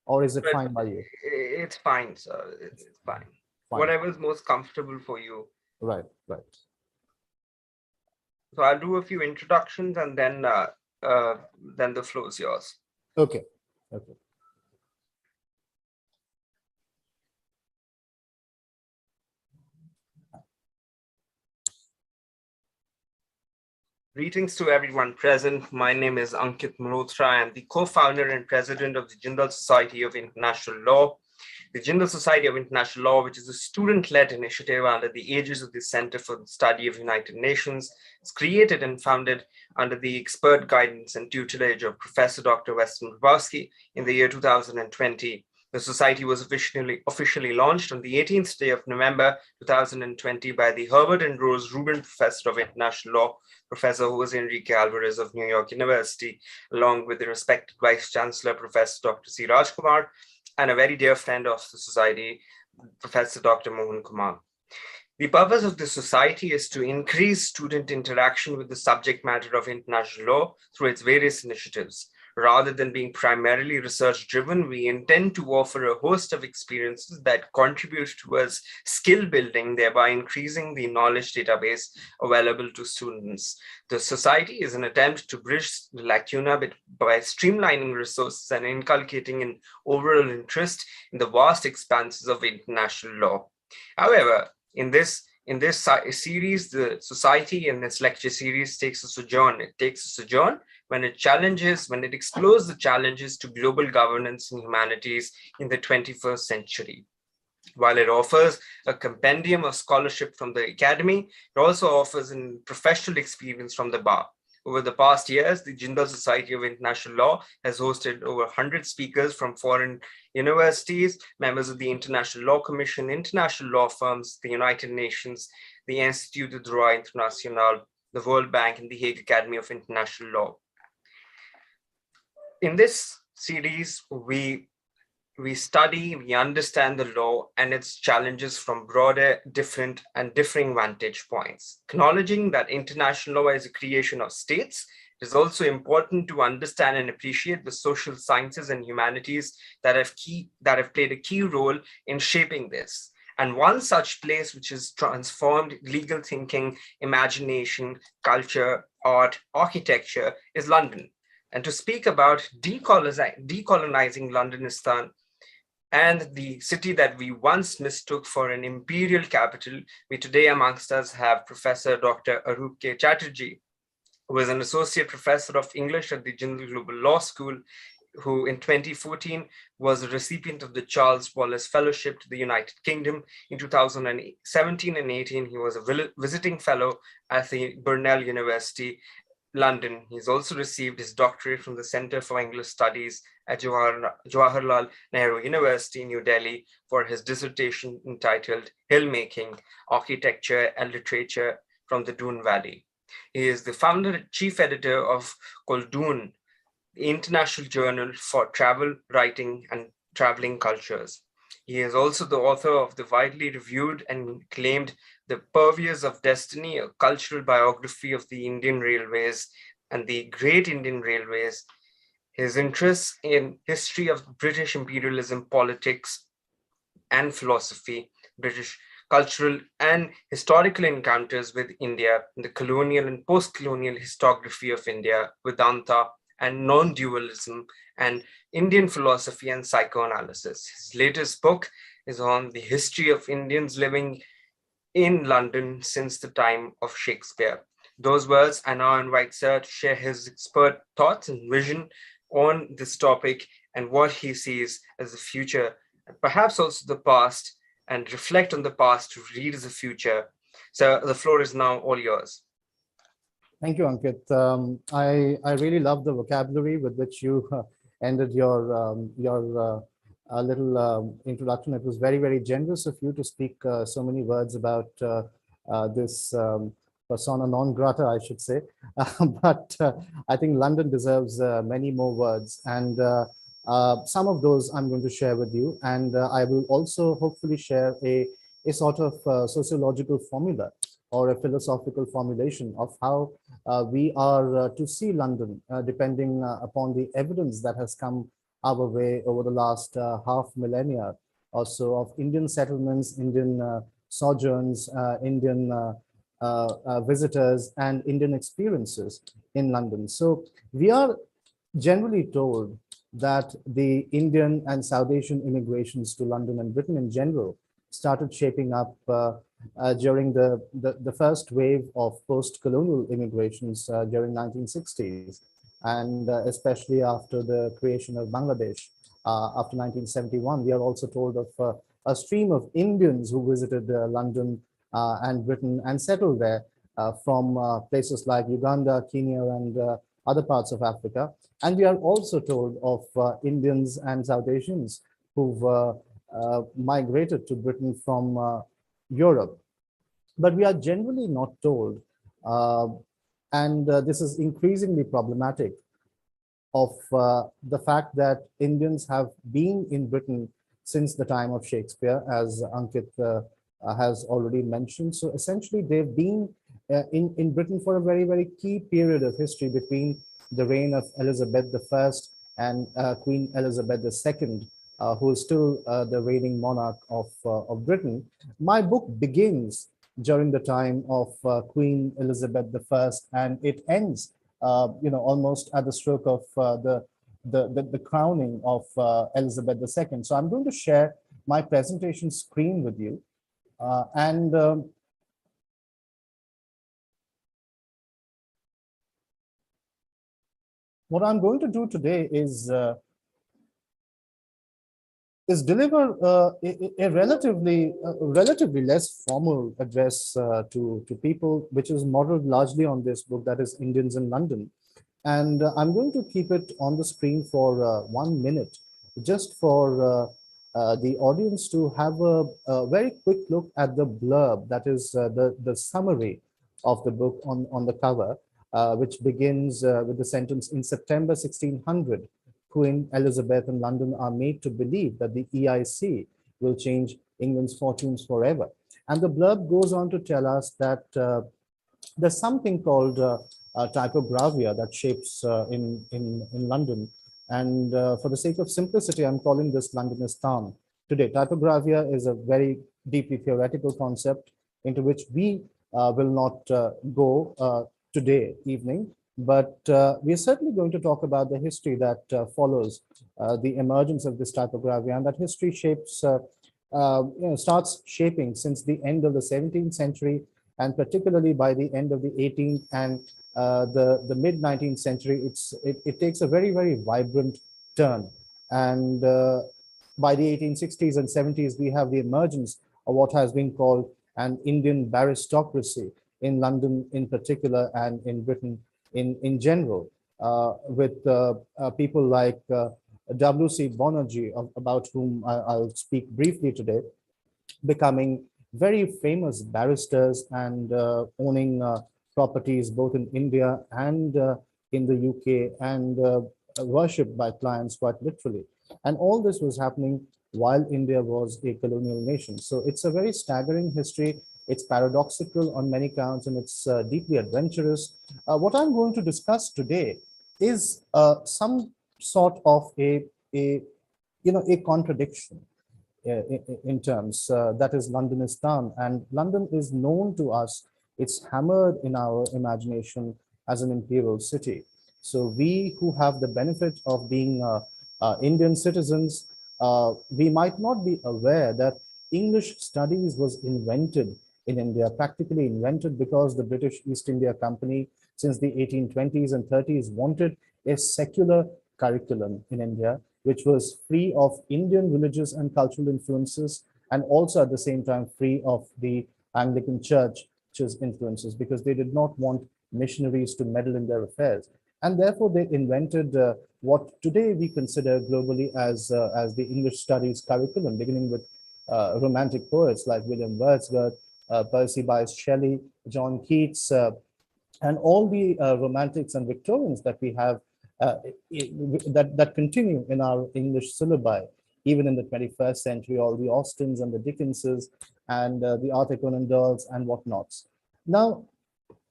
or is it But fine by you? it's fine, sir. It's fine. Fine. Whatever is most comfortable for you. Right, right. So I'll do a few introductions and then the floor is yours. Okay, okay. Greetings to everyone present. My name is Ankit Malhotra. I am the co-founder and president of the Jindal Society of International Law. The Jindal Society of International Law, which is a student-led initiative under the aegis of the Center for the Study of United Nations, is created and founded under the expert guidance and tutelage of Professor Dr. Weston Grabowski in the year 2020. The society was officially launched on the 18th day of November 2020 by the Herbert and Rose Rubin Professor of International Law, Professor Jose Enrique Alvarez of New York University, along with the respected Vice Chancellor, Professor Dr. C. Rajkumar, and a very dear friend of the society, Professor Dr. Mohan Kumar. The purpose of the society is to increase student interaction with the subject matter of international law through its various initiatives. Rather than being primarily research-driven, we intend to offer a host of experiences that contribute towards skill building, thereby increasing the knowledge database available to students. The society is an attempt to bridge the lacuna by streamlining resources and inculcating an overall interest in the vast expanses of international law. However, in this series, the society in this lecture series takes a sojourn. It takes a sojourn when it explores the challenges to global governance and humanities in the 21st century. While it offers a compendium of scholarship from the academy, it also offers a professional experience from the bar. Over the past years, the Jindal Society of International Law has hosted over 100 speakers from foreign universities, members of the International Law Commission, international law firms, the United Nations, the Institut de Droit International, the World Bank, and the Hague Academy of International Law. In this series, we study, we understand the law and its challenges from broader, different, and differing vantage points. Acknowledging that international law is a creation of states, it is also important to understand and appreciate the social sciences and humanities that have played a key role in shaping this. And one such place which has transformed legal thinking, imagination, culture, art, architecture is London. And to speak about decolonizing Londonistan, and the city that we once mistook for an imperial capital, we today amongst us have Professor Dr. Arup K. Chatterjee, who is an associate professor of English at the Jindal Global Law School, who in 2014 was a recipient of the Charles Wallace Fellowship to the United Kingdom. In 2017 and 18, he was a visiting fellow at the Brunel University London. He's also received his doctorate from the Center for English Studies at Jawaharlal Nehru University, New Delhi, for his dissertation entitled Hillmaking, Architecture and Literature from the Doon Valley. He is the founder and chief editor of Coldnoon, the international journal for travel, writing, and traveling cultures. He is also the author of the widely reviewed and acclaimed The Purveyors of Destiny, a cultural biography of the Indian Railways and the Great Indian Railways. His interests in history of British imperialism, politics, and philosophy, British cultural and historical encounters with India, the colonial and post-colonial historiography of India, Vedanta and Nondualism, and Indian philosophy and psychoanalysis. His latest book is on the history of Indians living in London since the time of Shakespeare. Those words, I now invite Sir to share his expert thoughts and vision on this topic and what he sees as the future, and perhaps also the past, and reflect on the past to read the future. So the floor is now all yours. Thank you, Ankit. I really love the vocabulary with which you ended your little introduction. It was very, very generous of you to speak so many words about this persona non grata, I should say. But I think London deserves many more words. And some of those I'm going to share with you. And I will also hopefully share a sort of sociological formula or a philosophical formulation of how we are to see London, depending upon the evidence that has come our way over the last half millennia or so of Indian settlements, Indian sojourns, Indian visitors, and Indian experiences in London. So we are generally told that the Indian and South Asian immigrations to London and Britain in general started shaping up during the first wave of post-colonial immigrations during 1960s, and especially after the creation of Bangladesh after 1971. We are also told of a stream of Indians who visited London and Britain and settled there from places like Uganda, Kenya, and other parts of Africa. And we are also told of Indians and South Asians who've migrated to Britain from Europe. But we are generally not told, and this is increasingly problematic, of the fact that Indians have been in Britain since the time of Shakespeare, as Ankit has already mentioned. So essentially, they've been in Britain for a very, very key period of history between the reign of Elizabeth I and Queen Elizabeth II, who is still the reigning monarch of Britain. My book begins during the time of Queen Elizabeth I, and it ends, almost at the stroke of the crowning of Elizabeth II. So I'm going to share my presentation screen with you, and what I'm going to do today is deliver a relatively less formal address to people, which is modeled largely on this book, that is Indians in London. And I'm going to keep it on the screen for 1 minute, just for the audience to have a very quick look at the blurb, that is the summary of the book on the cover, which begins with the sentence, "In September 1600, Queen Elizabeth and London are made to believe that the EIC will change England's fortunes forever." And the blurb goes on to tell us that there's something called typography that shapes in London. And for the sake of simplicity, I'm calling this Londonistan today. Typography is a very deeply theoretical concept into which we will not go today evening. But we're certainly going to talk about the history that follows the emergence of this typography, and that history starts shaping since the end of the 17th century, and particularly by the end of the 18th and the mid 19th century. It takes a very, very vibrant turn, and by the 1860s and 70s, we have the emergence of what has been called an Indian baristocracy in London in particular, and in Britain in general, with people like W.C. Banerjee, about whom I'll speak briefly today, becoming very famous barristers and owning properties both in India and in the UK, and worshipped by clients quite literally. And all this was happening while India was a colonial nation. So it's a very staggering history. It's paradoxical on many counts, and it's deeply adventurous. What I'm going to discuss today is some sort of a contradiction in terms that is Londonistan, and London is known to us. It's hammered in our imagination as an imperial city. So we who have the benefit of being Indian citizens, we might not be aware that English studies was invented in India, practically invented because the British East India Company since the 1820s and 30s wanted a secular curriculum in India, which was free of Indian religious and cultural influences, and also at the same time free of the Anglican Church's influences, because they did not want missionaries to meddle in their affairs. And therefore, they invented what today we consider globally as the English studies curriculum, beginning with romantic poets like William Wordsworth, Percy Bysshe Shelley, John Keats, and all the romantics and Victorians that we have that continue in our English syllabi, even in the 21st century, all the Austens and the Dickenses and the Arthur Conan Doyles and whatnots. Now,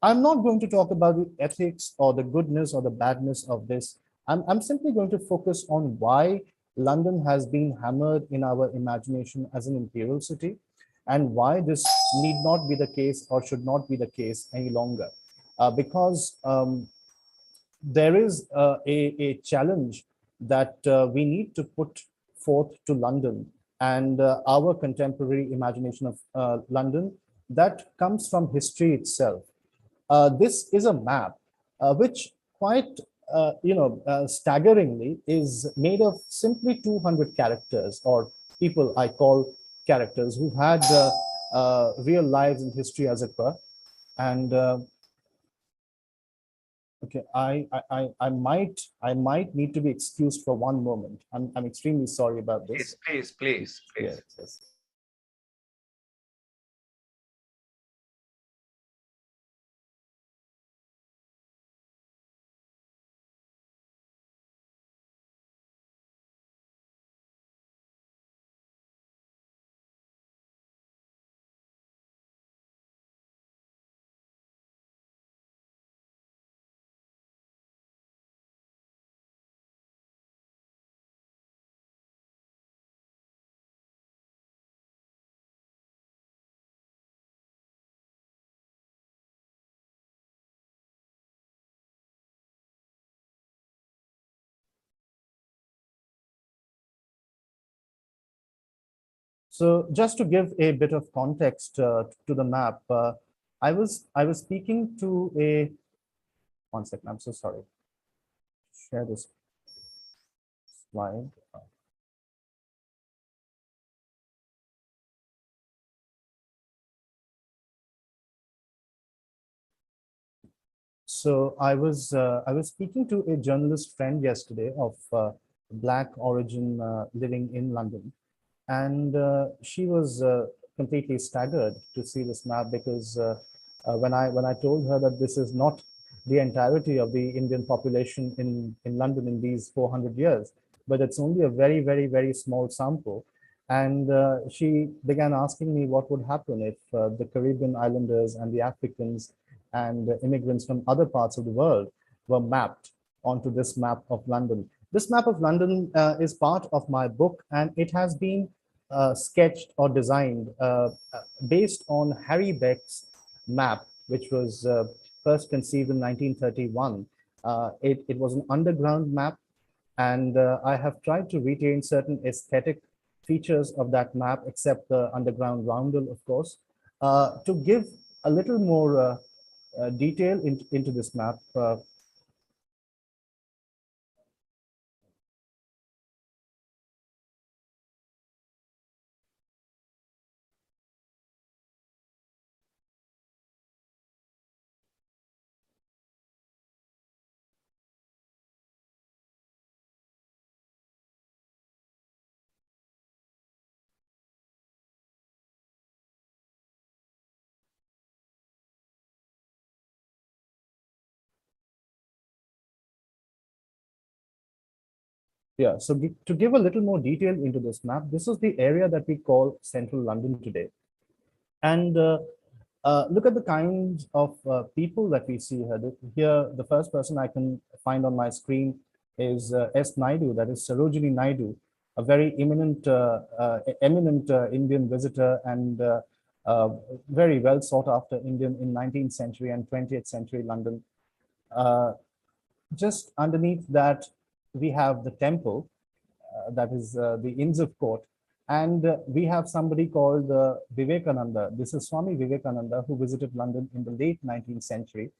I'm not going to talk about the ethics or the goodness or the badness of this. I'm simply going to focus on why London has been hammered in our imagination as an imperial city, and why this need not be the case or should not be the case any longer. Because there is a challenge that we need to put forth to London and our contemporary imagination of London that comes from history itself. This is a map which quite staggeringly is made of simply 200 characters, or people I call characters, who had real lives in history, as it were. And okay, I might need to be excused for one moment. I'm extremely sorry about this. Please. Yes. So just to give a bit of context to the map, I was speaking to a one second. I'm so sorry. Share this slide. So I was speaking to a journalist friend yesterday of Black origin living in London, and she was completely staggered to see this map because when I told her that this is not the entirety of the Indian population in London in these 400 years, but it's only a very, very, very small sample. And she began asking me what would happen if the Caribbean islanders and the Africans and immigrants from other parts of the world were mapped onto this map of London. This map of London is part of my book, and it has been sketched or designed based on Harry Beck's map, which was first conceived in 1931. It was an underground map, and I have tried to retain certain aesthetic features of that map, except the underground roundel, of course, to give a little more detail into this map. Yeah, so to give a little more detail into this map, this is the area that we call Central London today. And look at the kinds of people that we see here. Here, the first person I can find on my screen is S. Naidu, that is Sarojini Naidu, a very eminent Indian visitor and very well sought after Indian in 19th century and 20th century London. Just underneath that, we have the temple, that is the Inns of Court. And we have somebody called Vivekananda. This is Swami Vivekananda, who visited London in the late 19th century.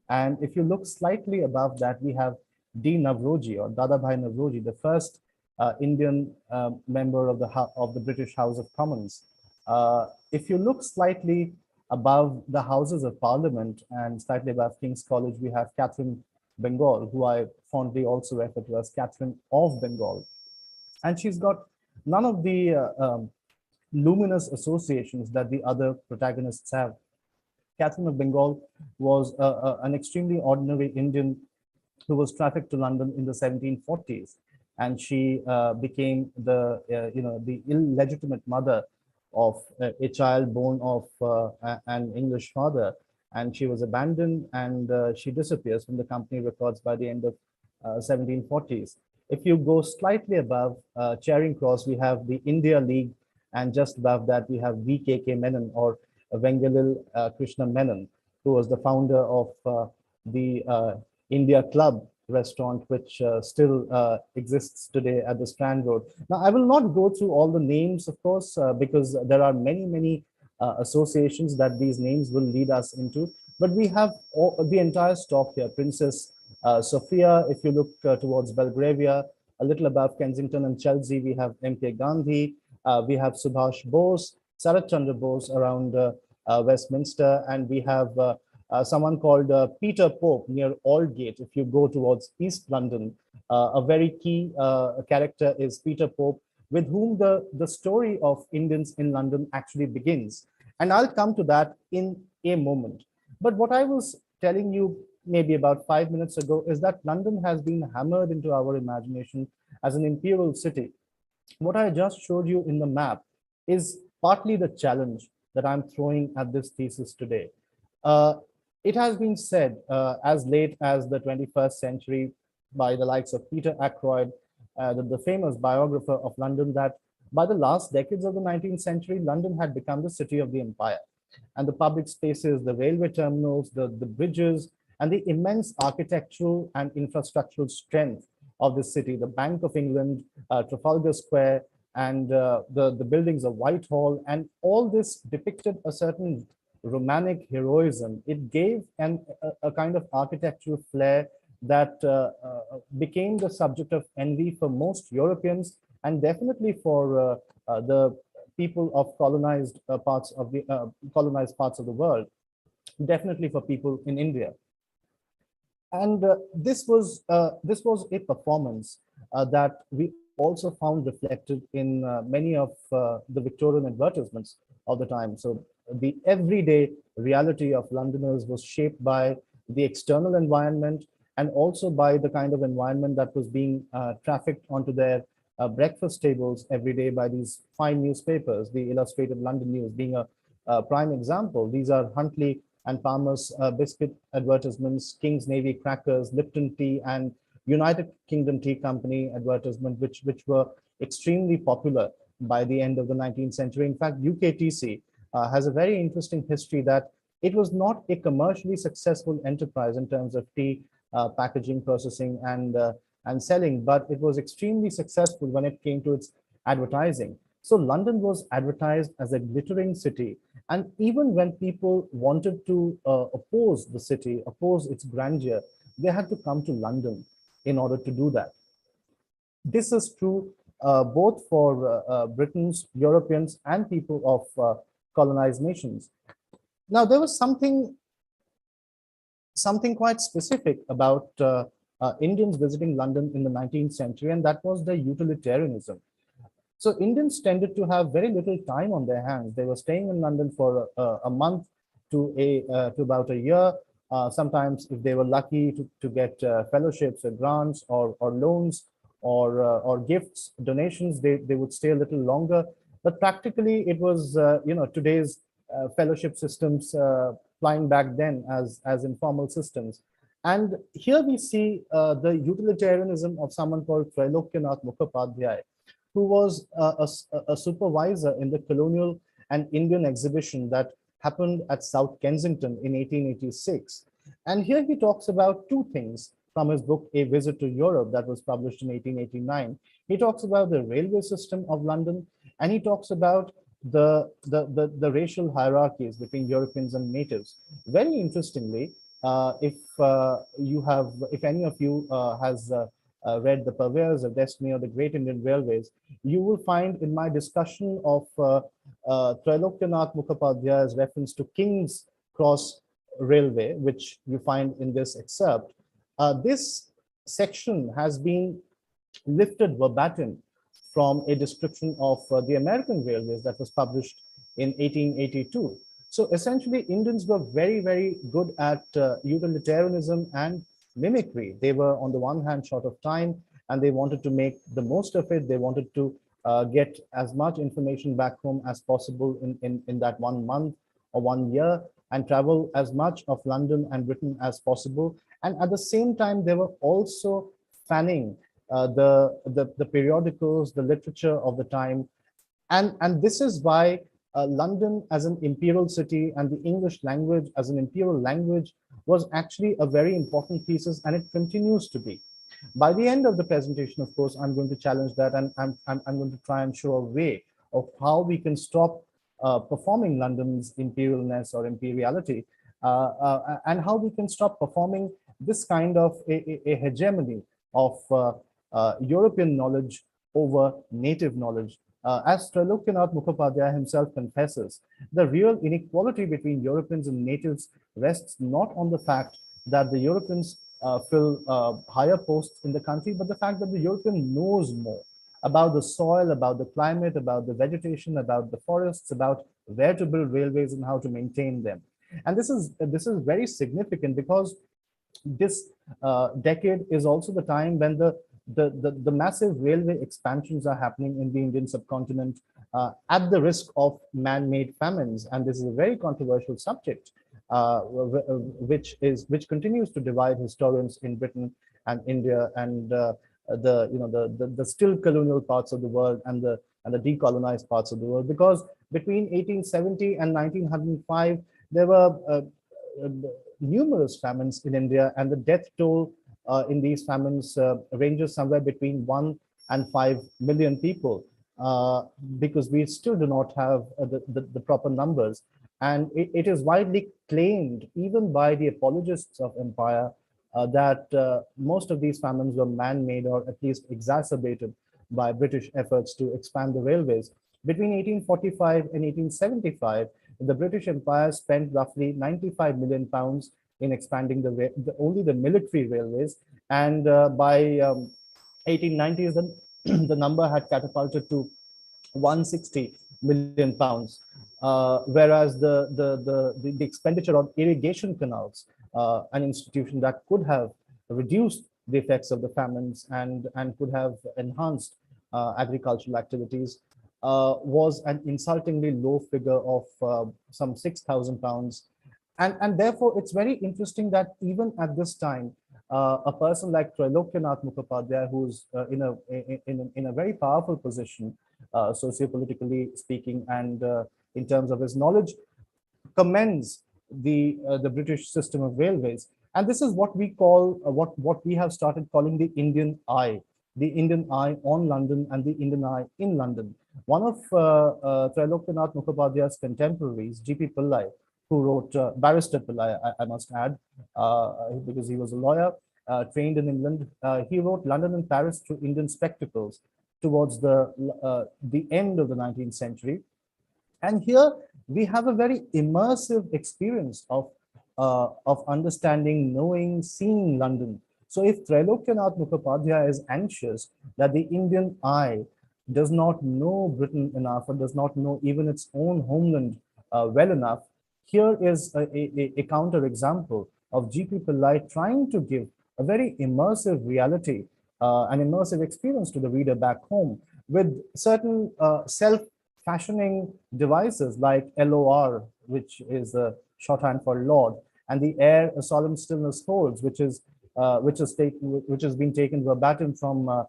And if you look slightly above that, we have D. Navroji, or Dadabhai Navroji, the first Indian member of the British House of Commons. If you look slightly above the Houses of Parliament and slightly above King's College, we have Catherine Bengal, who I fondly also refer to as Catherine of Bengal. And she's got none of the luminous associations that the other protagonists have. Catherine of Bengal was an extremely ordinary Indian who was trafficked to London in the 1740s, and she became the illegitimate mother of a child born of an English father, and she was abandoned, and she disappears from the company records by the end of 1740s. If you go slightly above Charing Cross, we have the India League, and just above that, we have VKK Menon, or Vengalil Krishna Menon, who was the founder of the India Club restaurant, which still exists today at the Strand Road. Now, I will not go through all the names, of course, because there are many, many associations that these names will lead us into. But we have the entire stop here. Princess Sophia, if you look towards Belgravia, a little above Kensington and Chelsea, we have MK Gandhi, we have Subhash Bose, Sarat Chandra Bose around Westminster, and we have someone called Peter Pope near Aldgate. If you go towards East London, a very key character is Peter Pope, with whom the story of Indians in London actually begins. And I'll come to that in a moment. But what I was telling you maybe about 5 minutes ago is that London has been hammered into our imagination as an imperial city. What I just showed you in the map is partly the challenge that I'm throwing at this thesis today. It has been said as late as the 21st century by the likes of Peter Ackroyd, the famous biographer of London, that by the last decades of the 19th century, London had become the city of the empire. And the public spaces, the railway terminals, the bridges, and the immense architectural and infrastructural strength of the city, the Bank of England, Trafalgar Square, and the buildings of Whitehall, and all this depicted a certain Romantic heroism. It gave a kind of architectural flair that became the subject of envy for most Europeans, and definitely for the people of colonized parts of the world, definitely for people in India. And this was a performance that we also found reflected in many of the Victorian advertisements of the time. So the everyday reality of Londoners was shaped by the external environment, and also by the kind of environment that was being trafficked onto their breakfast tables every day by these fine newspapers, the Illustrated London News being a prime example. These are Huntley and Palmer's biscuit advertisements, King's Navy crackers, Lipton Tea, and United Kingdom Tea Company advertisement, which were extremely popular by the end of the 19th century. In fact, UKTC has a very interesting history that it was not a commercially successful enterprise in terms of tea packaging, processing, and selling, but it was extremely successful when it came to its advertising. So London was advertised as a glittering city. And even when people wanted to oppose the city, oppose its grandeur, they had to come to London in order to do that. This is true both for Britons, Europeans, and people of colonized nations. Now, there was something quite specific about Indians visiting London in the 19th century, and that was the utilitarianism. So Indians tended to have very little time on their hands. They were staying in London for a month to about a year. Sometimes, if they were lucky to get fellowships or grants or loans or gifts, donations, they would stay a little longer. But practically, it was today's fellowship systems flying back then as informal systems. And here we see the utilitarianism of someone called Trailokyanath Mukhopadhyay, who was a supervisor in the colonial and Indian exhibition that happened at South Kensington in 1886. And here he talks about two things from his book, A Visit to Europe, that was published in 1889. He talks about the railway system of London, and he talks about the racial hierarchies between Europeans and natives. Very interestingly, if any of you has read The Purveyors of Destiny or The Great Indian Railways, you will find in my discussion of Trailokyanath Mukhopadhyay's reference to King's Cross Railway, which you find in this excerpt, this section has been lifted verbatim from a description of the American railways that was published in 1882. So essentially, Indians were very, very good at utilitarianism and mimicry. They were, on the one hand, short of time, and they wanted to make the most of it. They wanted to get as much information back home as possible in that 1 month or 1 year, and travel as much of London and Britain as possible. And at the same time, they were also fanning the periodicals, the literature of the time. And this is why London as an imperial city and the English language as an imperial language was actually a very important thesis, and it continues to be. By the end of the presentation, of course, I'm going to challenge that, and I'm going to try and show a way of how we can stop performing London's imperialness or imperiality, and how we can stop performing this kind of a hegemony of European knowledge over native knowledge. As Trilokanath Mukhopadhyay himself confesses, the real inequality between Europeans and natives rests not on the fact that the Europeans fill higher posts in the country, but the fact that the European knows more about the soil, about the climate, about the vegetation, about the forests, about where to build railways and how to maintain them. And this is very significant because this decade is also the time when the massive railway expansions are happening in the Indian subcontinent at the risk of man-made famines. And this is a very controversial subject, which continues to divide historians in Britain and India and the still colonial parts of the world and the decolonized parts of the world. Because between 1870 and 1905, there were numerous famines in India, and the death toll in these famines ranges somewhere between 1 and 5 million people, because we still do not have the proper numbers. And it is widely claimed, even by the apologists of empire, that most of these famines were man-made or at least exacerbated by British efforts to expand the railways. Between 1845 and 1875, the British Empire spent roughly 95 million pounds in expanding only the military railways, and by 1890s, the number had catapulted to 160 million pounds, whereas the expenditure on irrigation canals, an institution that could have reduced the effects of the famines and could have enhanced agricultural activities, was an insultingly low figure of some 6,000 pounds. And therefore, it's very interesting that even at this time, a person like Trilokanath Mukhopadhyay, who's in a very powerful position, sociopolitically speaking, and in terms of his knowledge, commends the British system of railways. And this is what we call, what we have started calling the Indian Eye on London and the Indian Eye in London. One of Trilokanath Mukhopadhyay's contemporaries, G.P. Pillai, who wrote, Barrister Pillai, I must add, because he was a lawyer, trained in England. He wrote London and Paris Through Indian Spectacles towards the end of the 19th century. And here we have a very immersive experience of understanding, knowing, seeing London. So if Trilokanath Mukhopadhyay is anxious that the Indian eye does not know Britain enough, or does not know even its own homeland well enough, here is a counter example of G.P. Pillai trying to give a very immersive reality, an immersive experience to the reader back home, with certain self-fashioning devices like LOR, which is a shorthand for Lord, and the air a solemn stillness holds, which has been taken verbatim from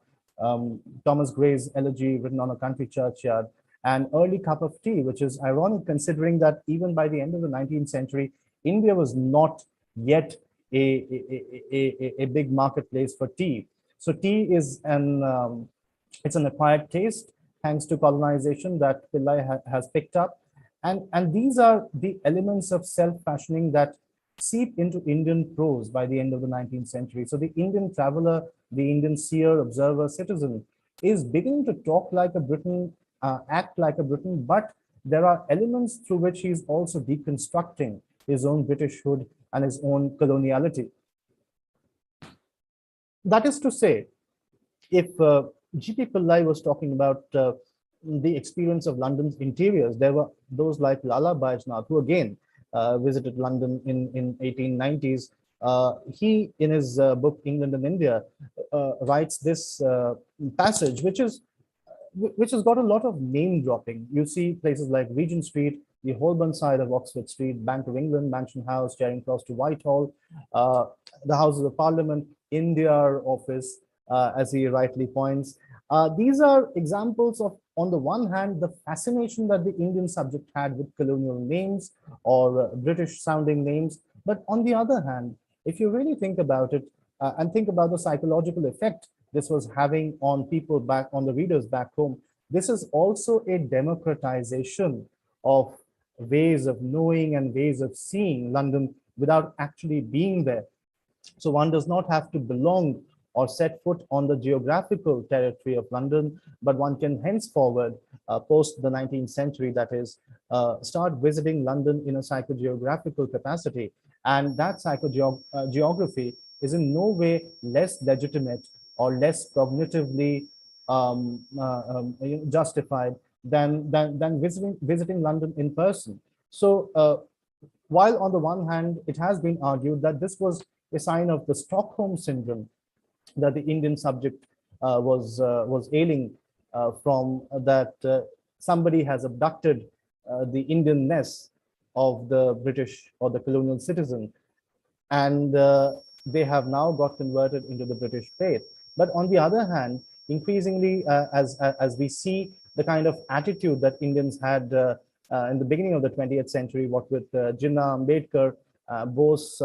Thomas Gray's elegy written on a country churchyard, and Early Cup of Tea, which is ironic considering that even by the end of the 19th century, India was not yet a big marketplace for tea. So tea is it's an acquired taste thanks to colonization that Pillai has picked up. And these are the elements of self-fashioning that seep into Indian prose by the end of the 19th century. So the Indian traveler, the Indian seer, observer, citizen is beginning to talk like a Briton, act like a Briton, but there are elements through which he's also deconstructing his own Britishhood and his own coloniality. That is to say, if G.P. Pillai was talking about the experience of London's interiors, there were those like Lala Bajnath, who again visited London in 1890s. He, in his book England and India, writes this passage, which has got a lot of name dropping. You see places like Regent Street, the Holborn side of Oxford Street, Bank of England, Mansion House, Charing Cross to Whitehall, the Houses of Parliament, India Office, as he rightly points. These are examples of, on the one hand, the fascination that the Indian subject had with colonial names or British sounding names. But on the other hand, if you really think about it and think about the psychological effect this was having on people back, on the readers back home, this is also a democratization of ways of knowing and ways of seeing London without actually being there. So one does not have to belong or set foot on the geographical territory of London, but one can henceforward, post the 19th century, that is, start visiting London in a psychogeographical capacity. And that psychogeography is in no way less legitimate or less cognitively justified than visiting London in person. So while on the one hand, it has been argued that this was a sign of the Stockholm syndrome, that the Indian subject was ailing from, that somebody has abducted the Indianness of the British or the colonial citizen, and they have now got converted into the British faith. But on the other hand, increasingly, as we see the kind of attitude that Indians had in the beginning of the 20th century, what with Jinnah, Ambedkar, Bose,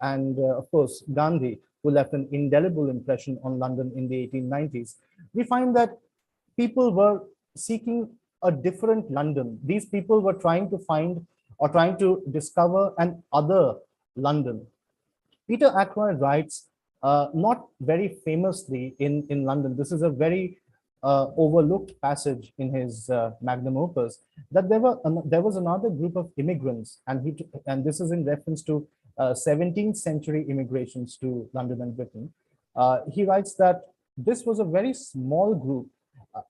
and of course Gandhi, who left an indelible impression on London in the 1890s, we find that people were seeking a different London. These people were trying to find or trying to discover an other London. Peter Ackroyd writes, not very famously in London, this is a very overlooked passage in his magnum opus, that there was another group of immigrants, and this is in reference to 17th century immigrations to London and Britain. He writes that this was a very small group,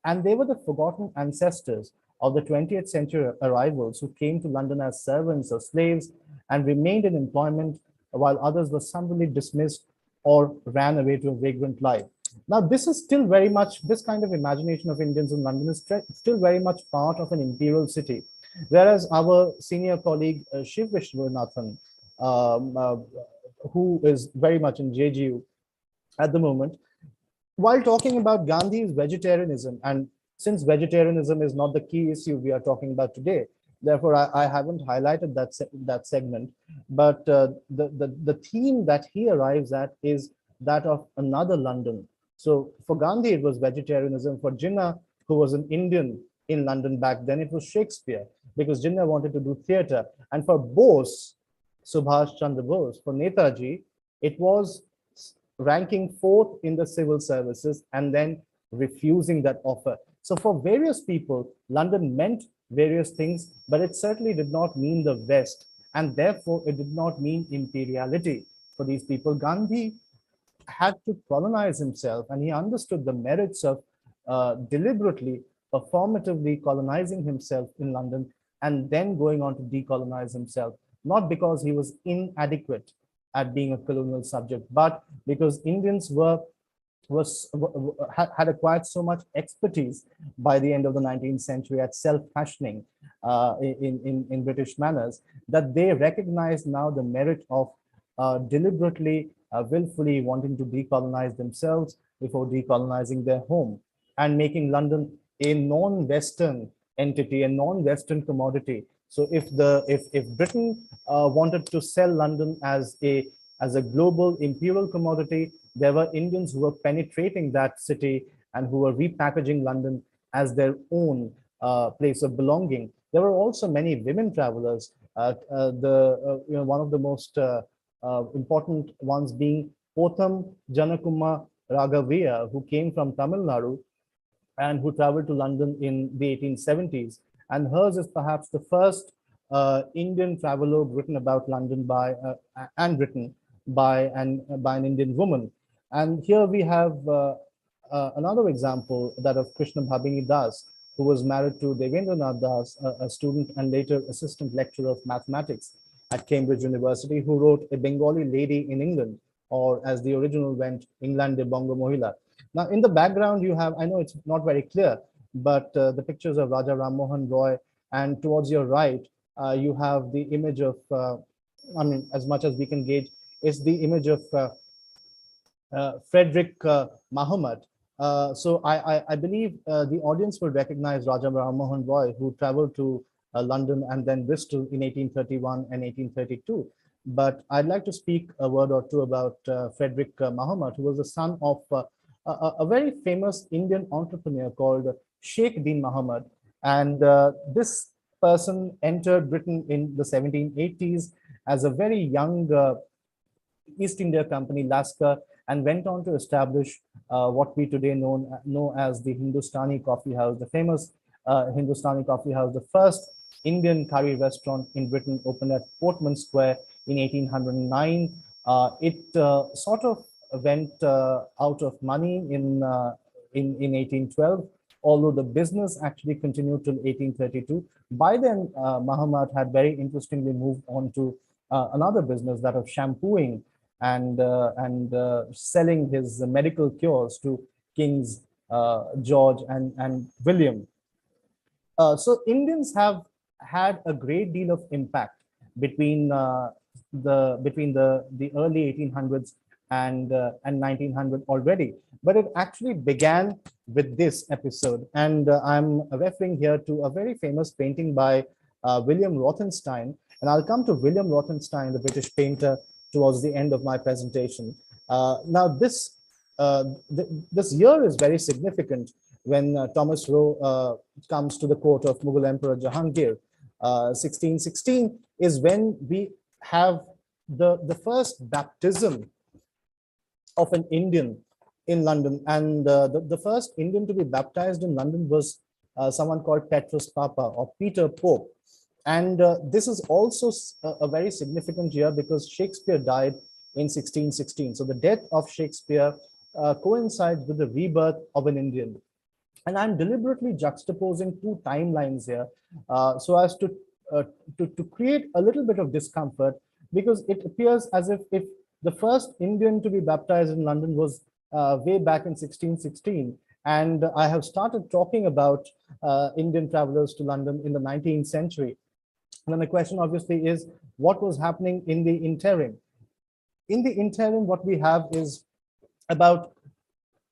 and they were the forgotten ancestors of the 20th century arrivals who came to London as servants or slaves and remained in employment while others were summarily dismissed or ran away to a vagrant life. Now, this is still very much, this kind of imagination of Indians in London is still very much part of an imperial city. Whereas our senior colleague, Shiv Vishwanathan, who is very much in JGU at the moment, while talking about Gandhi's vegetarianism, and since vegetarianism is not the key issue we are talking about today, therefore I haven't highlighted that segment, but the theme that he arrives at is that of another London. So for Gandhi, it was vegetarianism. For Jinnah, who was an Indian in London back then, it was Shakespeare, because Jinnah wanted to do theater. And for Bose, Subhash Chandra Bose, for Netaji, it was ranking fourth in the civil services and then refusing that offer. So for various people, London meant various things, but it certainly did not mean the West. And therefore, it did not mean imperiality for these people. Gandhi had to colonize himself, and he understood the merits of deliberately, performatively colonizing himself in London and then going on to decolonize himself, not because he was inadequate at being a colonial subject, but because Indians had acquired so much expertise by the end of the 19th century at self-fashioning in British manners, that they recognized now the merit of deliberately, willfully wanting to decolonize themselves before decolonizing their home, and making London a non-Western entity, a non-Western commodity. So if Britain wanted to sell London as a global imperial commodity, there were Indians who were penetrating that city and who were repackaging London as their own place of belonging. There were also many women travelers. One of the most important ones being Potham Janakuma Raghaviya, who came from Tamil Nadu and who traveled to London in the 1870s. And hers is perhaps the first Indian travelogue written about London by and written by an Indian woman. And here we have another example, that of Krishna Bhabini Das, who was married to Devendranath Das, a student and later assistant lecturer of mathematics at Cambridge University, who wrote A Bengali Lady in England, or as the original went, England de Bongo Mohila. Now, in the background, you have, I know it's not very clear, but the pictures of Raja Ram Mohan Roy, and towards your right, you have the image of, I mean, as much as we can gauge, is the image of Frederick Mahomet. I believe the audience will recognize Raja Ram Mohan Roy, who traveled to London and then Bristol in 1831 and 1832. But I'd like to speak a word or two about Frederick Mahomet, who was the son of a very famous Indian entrepreneur called Sheikh Din Mohammed. And this person entered Britain in the 1780s as a very young East India Company, Lasker, and went on to establish what we today know as the Hindustani Coffee House, the famous Hindustani Coffee House, the first Indian curry restaurant in Britain, opened at Portman Square in 1809. It sort of went out of money in 1812, although the business actually continued till 1832. By then, Mahomet had very interestingly moved on to another business, that of shampooing and selling his medical cures to Kings George and William. So Indians have had a great deal of impact between the early 1800s and 1900 already, but it actually began with this episode, and I'm referring here to a very famous painting by William Rothenstein, and I'll come to William Rothenstein, the British painter, towards the end of my presentation. Now, this year is very significant when Thomas Roe comes to the court of Mughal Emperor Jahangir. 1616 is when we have the first baptism of an Indian in London. And the first Indian to be baptized in London was someone called Petrus Papa, or Peter Pope. And this is also a very significant year because Shakespeare died in 1616. So the death of Shakespeare coincides with the rebirth of an Indian. And I'm deliberately juxtaposing two timelines here so as to create a little bit of discomfort, because it appears as if the first Indian to be baptized in London was way back in 1616. And I have started talking about Indian travelers to London in the 19th century. And then the question obviously is, what was happening in the interim? In the interim, what we have is about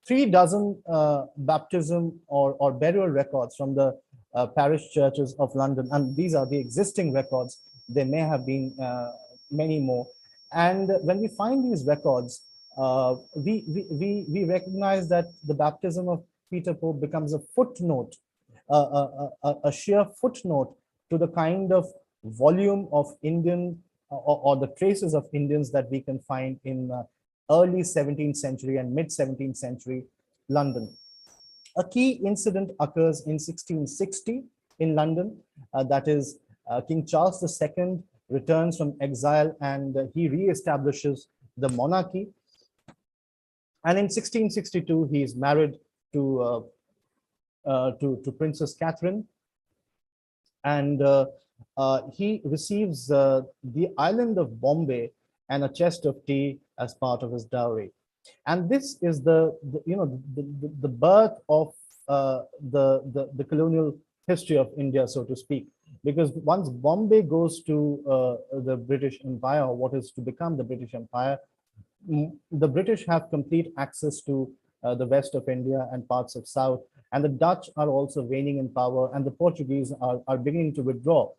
3 dozen baptism or burial records from the parish churches of London. And these are the existing records. There may have been many more. And when we find these records, we recognize that the baptism of Peter Pope becomes a footnote, a sheer footnote to the kind of volume of Indian or the traces of Indians that we can find in early 17th century and mid 17th century London. A key incident occurs in 1660 in London, that is King Charles II returns from exile and he re-establishes the monarchy. And in 1662, he is married to Princess Catherine, and he receives the island of Bombay and a chest of tea as part of his dowry. And this is the birth of the colonial history of India, so to speak. Because once Bombay goes to the British Empire, or what is to become the British Empire, the British have complete access to the west of India and parts of south, and the Dutch are also reigning in power, and the Portuguese are beginning to withdraw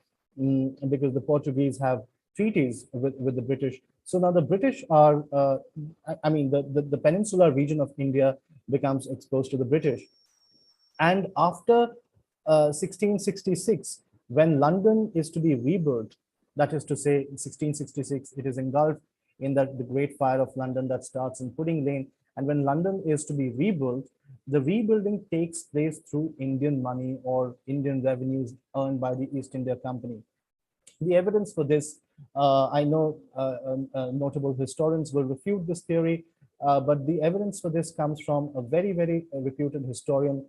because the Portuguese have treaties with the British. So now the British are, the peninsular region of India becomes exposed to the British. And after 1666, when London is to be rebuilt, that is to say, in 1666, it is engulfed in the Great Fire of London that starts in Pudding Lane. And when London is to be rebuilt, the rebuilding takes place through Indian money or Indian revenues earned by the East India Company. The evidence for this, I know notable historians will refute this theory, but the evidence for this comes from a very, very reputed historian,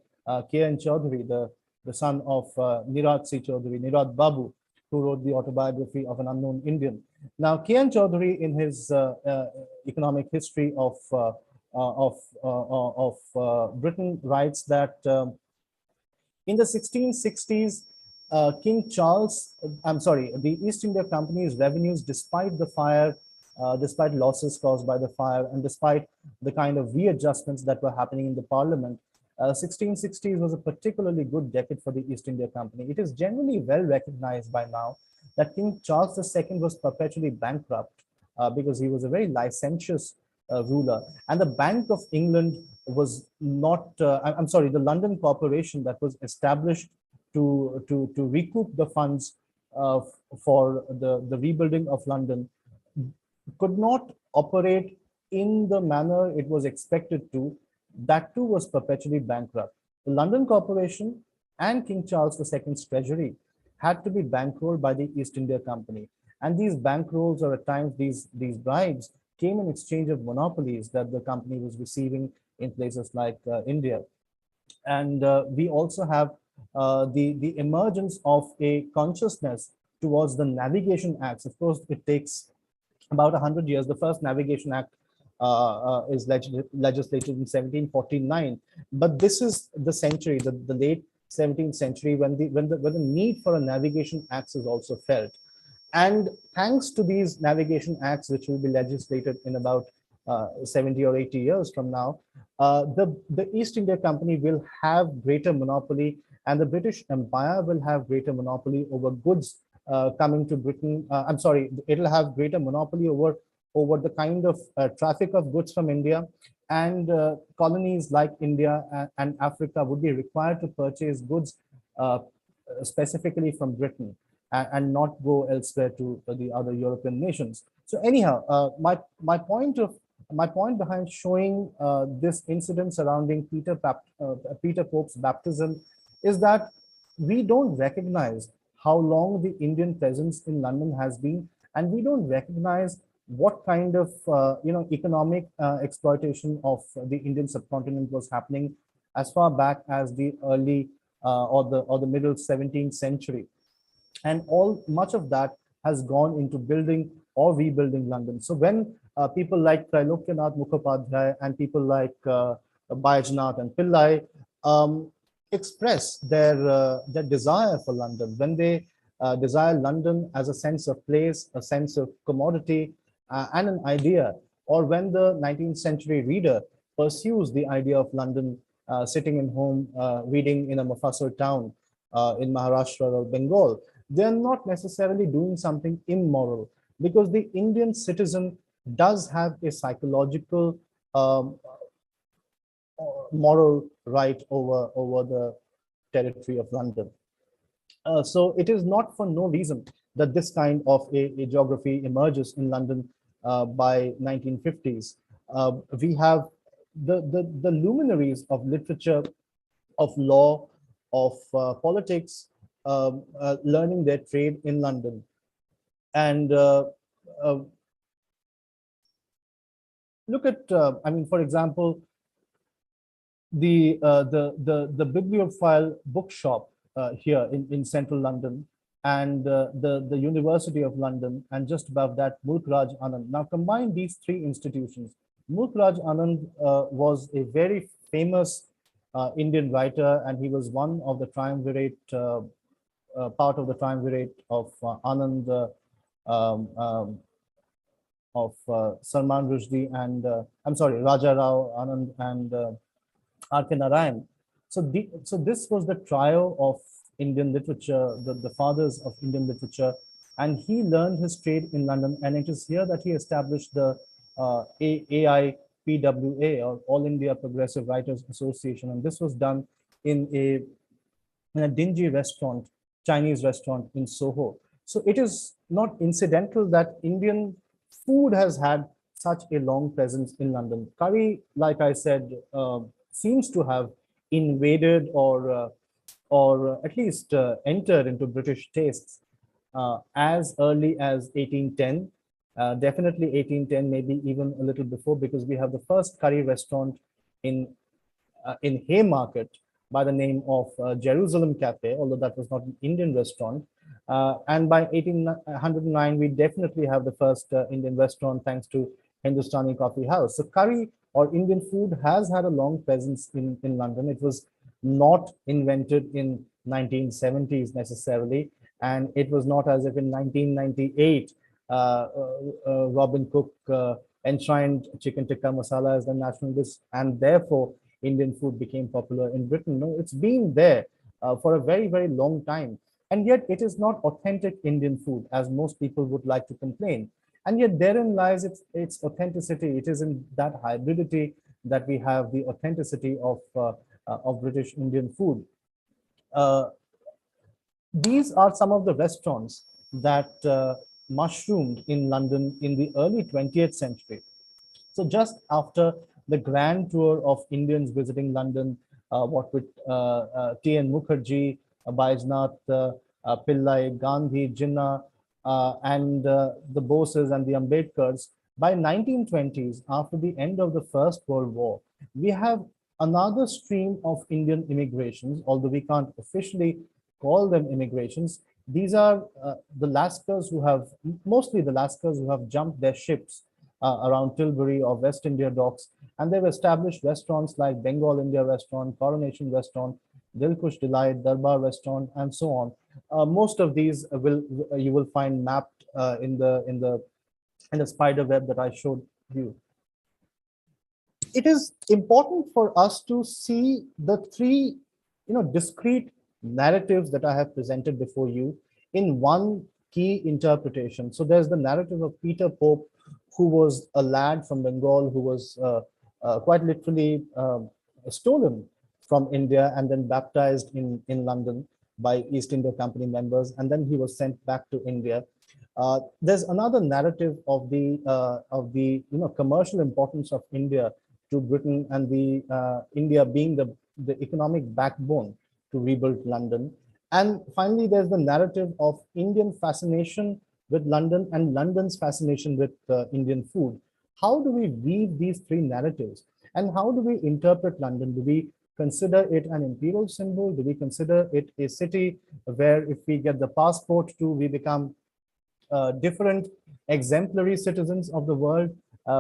K.N. Chaudhary, the son of Nirad C. Chaudhary, Nirad Babu, who wrote the autobiography of an unknown Indian. Now, K.N. Chaudhary, in his economic history of Britain, writes that in the 1660s, King Charles, the East India Company's revenues, despite the fire, despite losses caused by the fire, and despite the kind of readjustments that were happening in the parliament, 1660s was a particularly good decade for the East India Company. It is generally well recognized by now that King Charles II was perpetually bankrupt because he was a very licentious ruler. And the Bank of England was not, I'm sorry, the London Corporation that was established to recoup the funds for the rebuilding of London could not operate in the manner it was expected to. That too was perpetually bankrupt. The London Corporation and King Charles II's treasury had to be bankrolled by the East India Company. And these bankrolls, or at times these bribes, came in exchange of monopolies that the company was receiving in places like India. And we also have the emergence of a consciousness towards the Navigation Acts. Of course, it takes about 100 years. The first Navigation Act is legislated in 1749, but this is the century, the late 17th century, when the need for a Navigation Act is also felt. And thanks to these Navigation Acts, which will be legislated in about 70 or 80 years from now, the East India Company will have greater monopoly, and the British Empire will have greater monopoly over goods coming to Britain. I'm sorry, it'll have greater monopoly over the kind of traffic of goods from India, and colonies like India and Africa would be required to purchase goods specifically from Britain and not go elsewhere to the other European nations. So anyhow, my point behind showing this incident surrounding Peter Pope's baptism is that we don't recognize how long the Indian presence in London has been, and we don't recognize what kind of economic exploitation of the Indian subcontinent was happening as far back as the early or the middle 17th century. And much of that has gone into building or rebuilding London. So when people like Trailokyanath Mukhopadhyay and people like Bayajnath and Pillai express their desire for London, when they desire London as a sense of place, a sense of commodity, and an idea, or when the 19th century reader pursues the idea of London sitting in home, reading in a Mufassal town in Maharashtra or Bengal, they're not necessarily doing something immoral, because the Indian citizen does have a psychological moral right over the territory of London. So it is not for no reason that this kind of a geography emerges in London by 1950s. We have the luminaries of literature, of law, of politics, learning their trade in London. And look at, I mean, for example, the bibliophile bookshop here in central London, and the University of London, and just above that, Mulk Raj Anand. Now combine these three institutions. Mulk Raj Anand was a very famous Indian writer, and he was one of the triumvirate, part of the triumvirate of Anand, of Salman Rushdie, and I'm sorry, Raja Rao Anand and R.K. Narayan. So this was the trio of Indian literature, the fathers of Indian literature, and he learned his trade in London, and it is here that he established the AIPWA, or All India Progressive Writers Association, and this was done in a dingy restaurant, Chinese restaurant in Soho. So it is not incidental that Indian food has had such a long presence in London. Curry, like I said, seems to have invaded or at least entered into British tastes as early as 1810. Definitely 1810, maybe even a little before, because we have the first curry restaurant in Haymarket by the name of Jerusalem Cafe, although that was not an Indian restaurant. And by 1809, we definitely have the first Indian restaurant, thanks to Hindustani Coffee House. So curry or Indian food has had a long presence in London. It was not invented in 1970s necessarily, and it was not as if in 1998 Robin Cook enshrined chicken tikka masala as the national dish, and therefore Indian food became popular in Britain. No, it's been there for a very, very long time. And yet it is not authentic Indian food, as most people would like to complain. And yet therein lies its authenticity. It is in that hybridity that we have the authenticity of British Indian food. Uh, these are some of the restaurants that mushroomed in London in the early 20th century. So just after the grand tour of Indians visiting London, what with T.N. Mukherjee, Baijnath Pillai, Gandhi, Jinnah, and the Boses and the Ambedkars, by 1920s, after the end of the First World War, we have another stream of Indian immigrations, although we can't officially call them immigrations. These are the Lascars who have, mostly the Lascars who have jumped their ships around Tilbury or West India docks, and they've established restaurants like Bengal India Restaurant, Coronation Restaurant, Dilkush Delight, Darbar Restaurant, and so on. Most of these you will find mapped in the spider web that I showed you. It is important for us to see the three, discrete narratives that I have presented before you in one key interpretation. So there's the narrative of Peter Pope, who was a lad from Bengal who was quite literally stolen from India and then baptized in London by East India Company members, and then he was sent back to India. There's another narrative of the commercial importance of India to Britain, and the India being the economic backbone to rebuild London. And finally, there's the narrative of Indian fascination with London and London's fascination with Indian food. How do we weave these three narratives? And how do we interpret London? Do we consider it an imperial symbol? Do we consider it a city where if we get the passport to, we become different exemplary citizens of the world?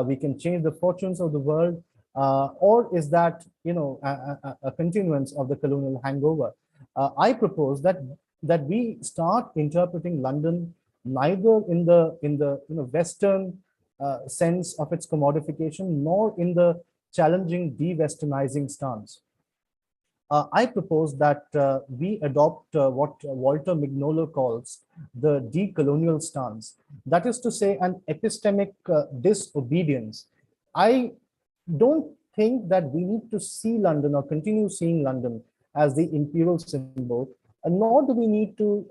We can change the fortunes of the world? Or is that, a continuance of the colonial hangover? I propose that we start interpreting London neither in the Western sense of its commodification, nor in the challenging de-Westernizing stance. I propose that we adopt what Walter Mignolo calls the decolonial stance. That is to say, an epistemic disobedience. I don't think that we need to see London or continue seeing London as the imperial symbol, nor do we need to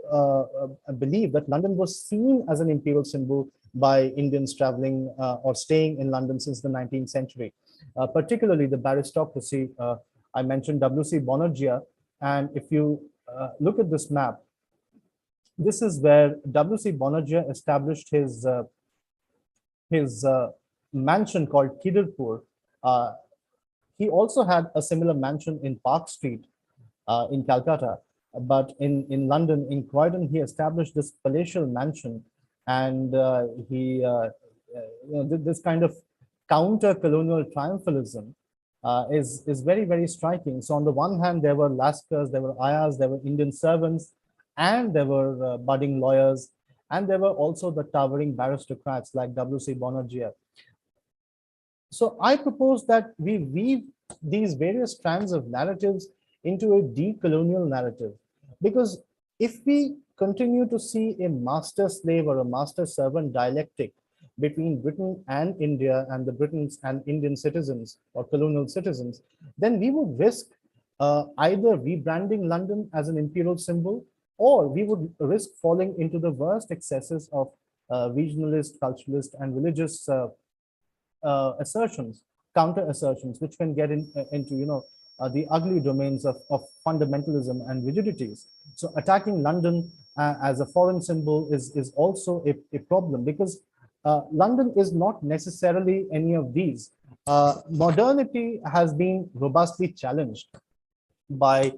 believe that London was seen as an imperial symbol by Indians traveling or staying in London since the 19th century, particularly the baristocracy. I mentioned W.C. Bonergia, and if you look at this map, this is where W.C. Bonergia established his mansion called Kidirpur. He also had a similar mansion in Park Street in Calcutta, but in London, in Croydon, he established this palatial mansion, and this kind of counter-colonial triumphalism is very, very striking. So on the one hand, there were Lascars, there were Ayahs, there were Indian servants, and there were budding lawyers, and there were also the towering baristocrats like W.C. Bonergia. So I propose that we weave these various strands of narratives into a decolonial narrative, because if we continue to see a master-slave or a master-servant dialectic between Britain and India and the Britons and Indian citizens or colonial citizens, then we would risk either rebranding London as an imperial symbol, or we would risk falling into the worst excesses of regionalist, culturalist, and religious assertions, counter assertions, which can get into the ugly domains of fundamentalism and rigidities. So attacking London as a foreign symbol is also a problem, because London is not necessarily any of these. Modernity has been robustly challenged by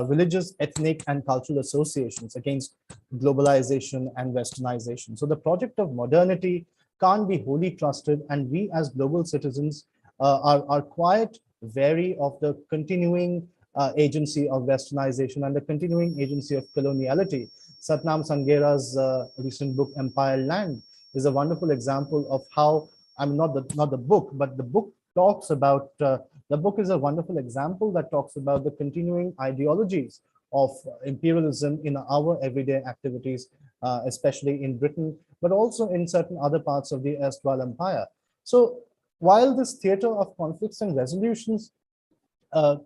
religious, ethnic, and cultural associations against globalization and westernization. So the project of modernity can't be wholly trusted, and we as global citizens are quite wary of the continuing agency of westernization and the continuing agency of coloniality. Satnam Sanghera's recent book, Empire Land, is a wonderful example of how, I'm not the book, but the book talks about, the book is a wonderful example that talks about the continuing ideologies of imperialism in our everyday activities, especially in Britain, but also in certain other parts of the erstwhile empire. So while this theater of conflicts and resolutions uh,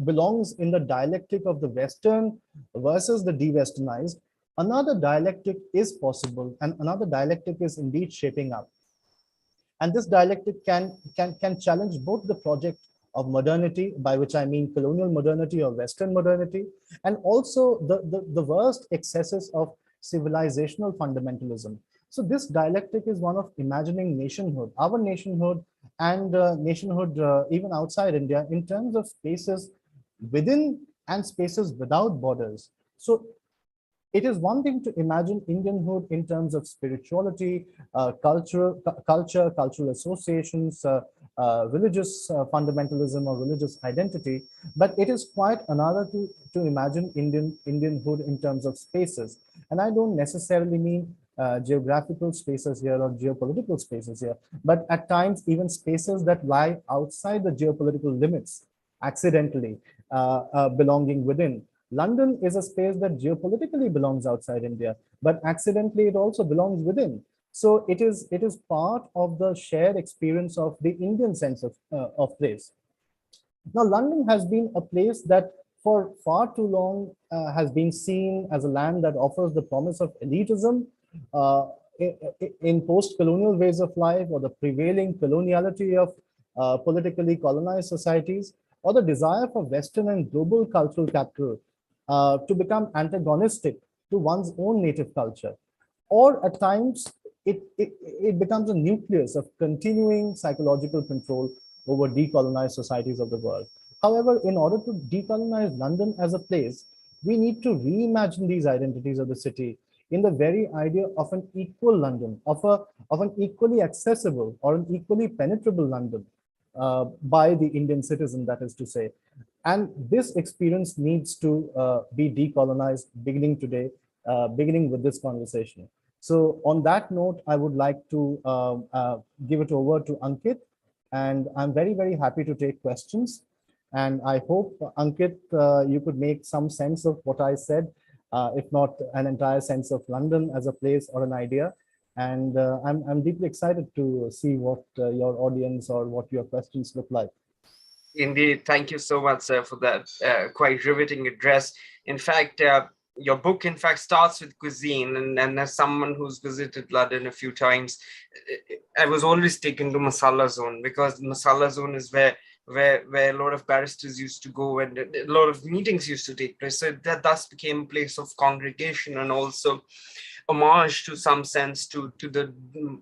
belongs in the dialectic of the Western versus the de-Westernized, another dialectic is possible, and another dialectic is indeed shaping up. And this dialectic can challenge both the project of modernity, by which I mean colonial modernity or Western modernity, and also the worst excesses of civilizational fundamentalism. So this dialectic is one of imagining nationhood, our nationhood, and nationhood even outside India, in terms of spaces within and spaces without borders. So it is one thing to imagine Indianhood in terms of spirituality, cultural associations, religious fundamentalism or religious identity, but it is quite another to imagine Indianhood in terms of spaces. And I don't necessarily mean geographical spaces here or geopolitical spaces here, but at times even spaces that lie outside the geopolitical limits, accidentally belonging within. London is a space that geopolitically belongs outside India, but accidentally it also belongs within. So it is part of the shared experience of the Indian sense of place. Now, London has been a place that for far too long has been seen as a land that offers the promise of elitism uh, in post-colonial ways of life, or the prevailing coloniality of politically colonized societies, or the desire for Western and global cultural capital to become antagonistic to one's own native culture. Or at times, it becomes a nucleus of continuing psychological control over decolonized societies of the world. However, in order to decolonize London as a place, we need to reimagine these identities of the city in the very idea of an equal London, of an equally accessible or an equally penetrable London by the Indian citizen, that is to say. And this experience needs to be decolonized beginning today, beginning with this conversation. So on that note, I would like to give it over to Ankit, and I'm very, very happy to take questions. And I hope, Ankit, you could make some sense of what I said, if not an entire sense of London as a place or an idea. And I'm deeply excited to see what your audience or what your questions look like. Indeed, thank you so much, sir, for that quite riveting address. In fact, your book, in fact, starts with cuisine, and as someone who's visited London a few times, I was always taken to Masala Zone, because Masala Zone is where a lot of barristers used to go, and a lot of meetings used to take place. So that thus became a place of congregation, and also homage to some sense to the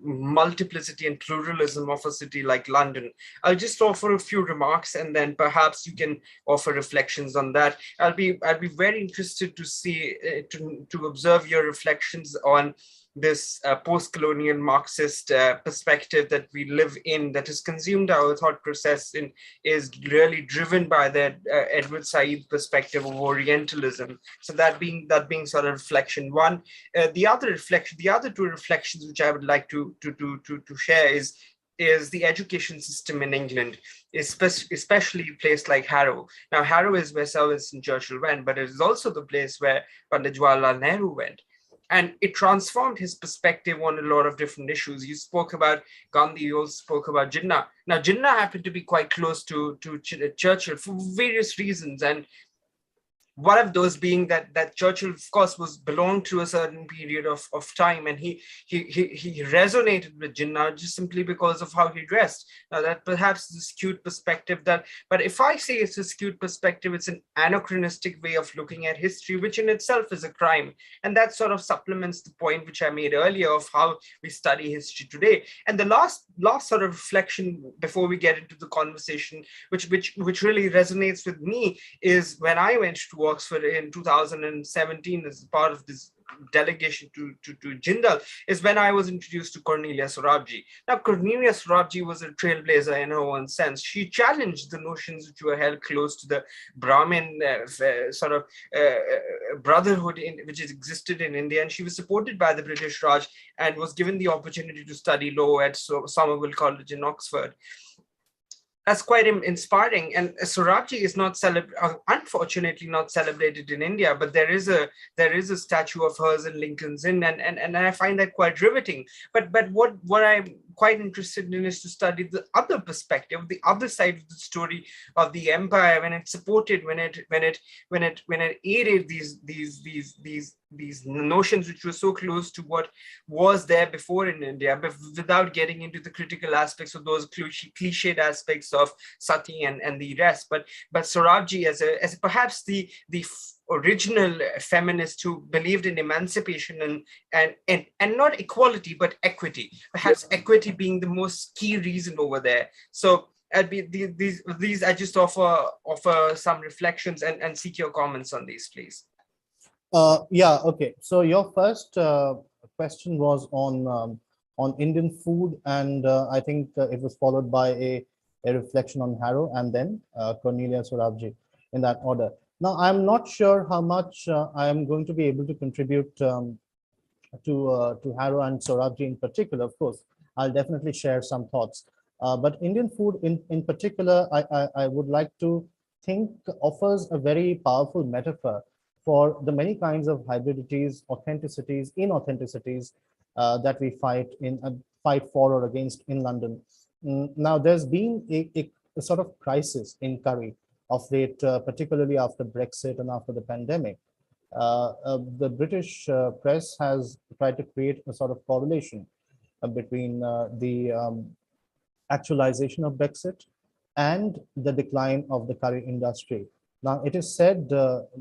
multiplicity and pluralism of a city like London. I'll just offer a few remarks, and then perhaps you can offer reflections on that. I'd be very interested to see to observe your reflections on this post-colonial Marxist perspective that we live in, that has consumed our thought process and is really driven by that Edward Said perspective of Orientalism. So that being sort of reflection one. The other two reflections which I would like to share is the education system in England, especially a place like Harrow. Now, Harrow is where Sir Winston Churchill went, but it is also the place where Pandit Jawaharlal Nehru went. And it transformed his perspective on a lot of different issues. You spoke about Gandhi, you also spoke about Jinnah. Now, Jinnah happened to be quite close to Churchill for various reasons. And one of those being that Churchill, of course, belonged to a certain period of time, and he resonated with Jinnah just simply because of how he dressed. Now, that perhaps is a skewed perspective, but if I say it's a skewed perspective, it's an anachronistic way of looking at history, which in itself is a crime. And that sort of supplements the point which I made earlier of how we study history today. And the last sort of reflection before we get into the conversation, which really resonates with me, is when I went to to Oxford in 2017 as part of this delegation to Jindal, is when I was introduced to Cornelia Sorabji. Now, Cornelia Sorabji was a trailblazer in her own sense. She challenged the notions which were held close to the Brahmin brotherhood which existed in India, and she was supported by the British Raj and was given the opportunity to study law at Somerville College in Oxford. That's quite inspiring. And Sorabji is not unfortunately not celebrated in India, but there is a statue of hers in Lincoln's Inn, and I find that quite riveting. But what I'm quite interested in is to study the other perspective, the other side of the story of the empire, when it supported, when it aided these notions which were so close to what was there before in India, but without getting into the critical aspects of those cliched aspects of sati and the rest. But Sorabji as perhaps the original feminist who believed in emancipation and not equality but equity, perhaps equity being the most key reason over there. So I'd be these I just offer some reflections and seek your comments on these, please. Yeah, okay. So your first question was on Indian food, and I think it was followed by a reflection on Harrow, and then Cornelia Sorabji, in that order. Now, I'm not sure how much I am going to be able to contribute to Harrow and Sorabji in particular. Of course, I'll definitely share some thoughts. But Indian food in particular, I would like to think offers a very powerful metaphor for the many kinds of hybridities, authenticities, inauthenticities that we fight for or against in London. Now, there's been a sort of crisis in curry of late, particularly after Brexit and after the pandemic. The British press has tried to create a sort of correlation between the actualization of Brexit and the decline of the curry industry. Now, it is said,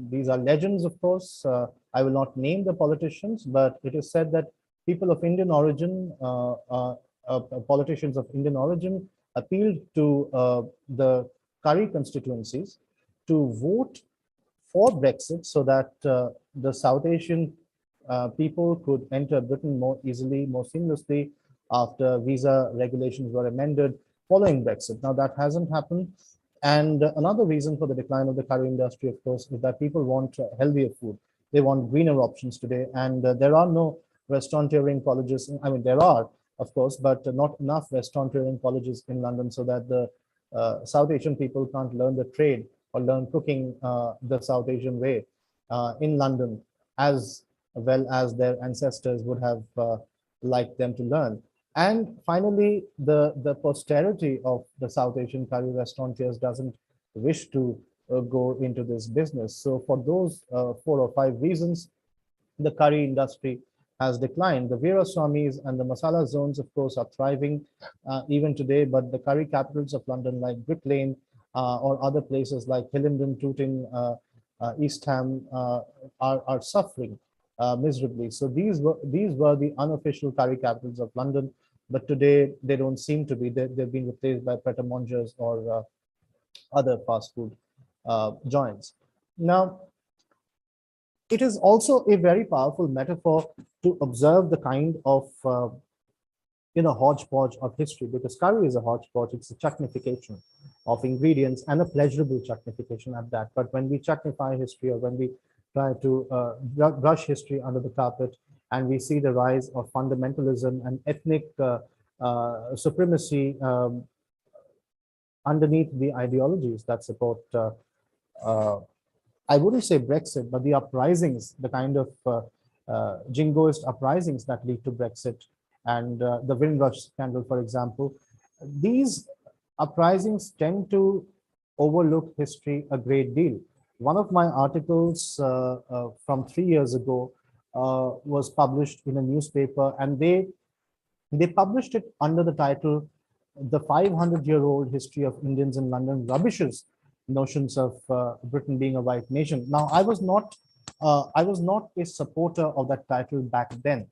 these are legends, of course, I will not name the politicians, but it is said that people of Indian origin, politicians of Indian origin appealed to the curry constituencies to vote for Brexit so that the South Asian people could enter Britain more easily, more seamlessly after visa regulations were amended following Brexit. Now, that hasn't happened. And another reason for the decline of the curry industry, of course, is that people want healthier food. They want greener options today. And there are no restaurateuring colleges. I mean, there are, of course, but not enough restaurateuring colleges in London so that the South Asian people can't learn the trade or learn cooking the South Asian way in London as well as their ancestors would have liked them to learn. And finally, the posterity of the South Asian curry restaurateurs doesn't wish to go into this business. So for those 4 or 5 reasons, the curry industry has declined. The Veeraswamis and the Masala Zones, of course, are thriving even today, but the curry capitals of London like Brick Lane or other places like Hillingdon, Tooting, East Ham are suffering miserably. So these were the unofficial curry capitals of London, but today they don't seem to be. They've been replaced by pret-a-mangers or other fast food joints. Now, it is also a very powerful metaphor to observe the kind of hodgepodge of history, because curry is a hodgepodge. It's a chutnification of ingredients and a pleasurable chutnification at that. But when we chutnify history, or when we try to brush history under the carpet, and we see the rise of fundamentalism and ethnic supremacy underneath the ideologies that support, I wouldn't say Brexit, but the uprisings, the kind of jingoist uprisings that lead to Brexit, and the Windrush scandal, for example, these uprisings tend to overlook history a great deal. One of my articles from 3 years ago was published in a newspaper, and they published it under the title, "The 500-Year-Old History of Indians in London Rubbishes Notions of Britain Being a White Nation." Now, I was not a supporter of that title back then,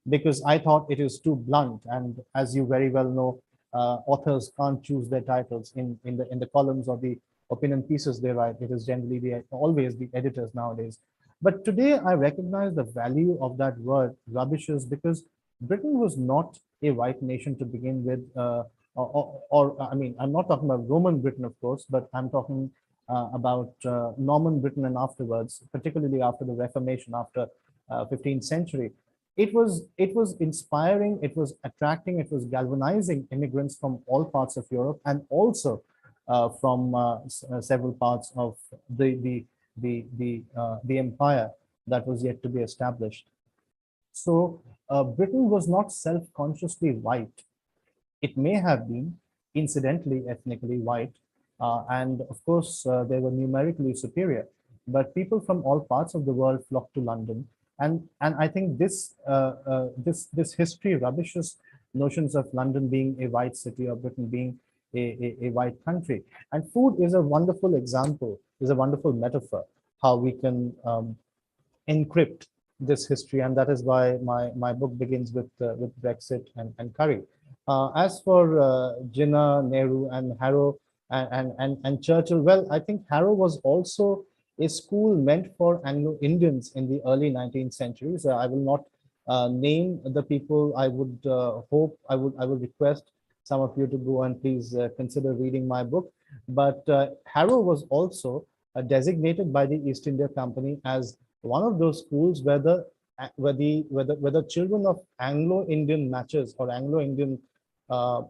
because I thought it is too blunt. And as you very well know, authors can't choose their titles in the columns or the opinion pieces they write, it is generally always the editors nowadays. But today I recognize the value of that word rubbishes, because Britain was not a white nation to begin with. I mean, I'm not talking about Roman Britain, of course, but I'm talking about Norman Britain and afterwards, particularly after the Reformation, after 15th century. It was inspiring, it was attracting, it was galvanizing immigrants from all parts of Europe, and also from several parts of the empire that was yet to be established. So Britain was not self-consciously white. It may have been incidentally ethnically white, and of course they were numerically superior. But people from all parts of the world flocked to London, and I think this history rubbishes notions of London being a white city or Britain being a white country. And food is a wonderful example, is a wonderful metaphor how we can encrypt this history, and that is why my book begins with Brexit and curry. As for Jinnah, Nehru, and Harrow and Churchill, well, I think Harrow was also a school meant for Anglo-Indians in the early 19th century. So I will not name the people. I would I would request some of you to go and please consider reading my book. But Harrow was also designated by the East India Company as one of those schools where the children of Anglo-Indian matches or Anglo-Indian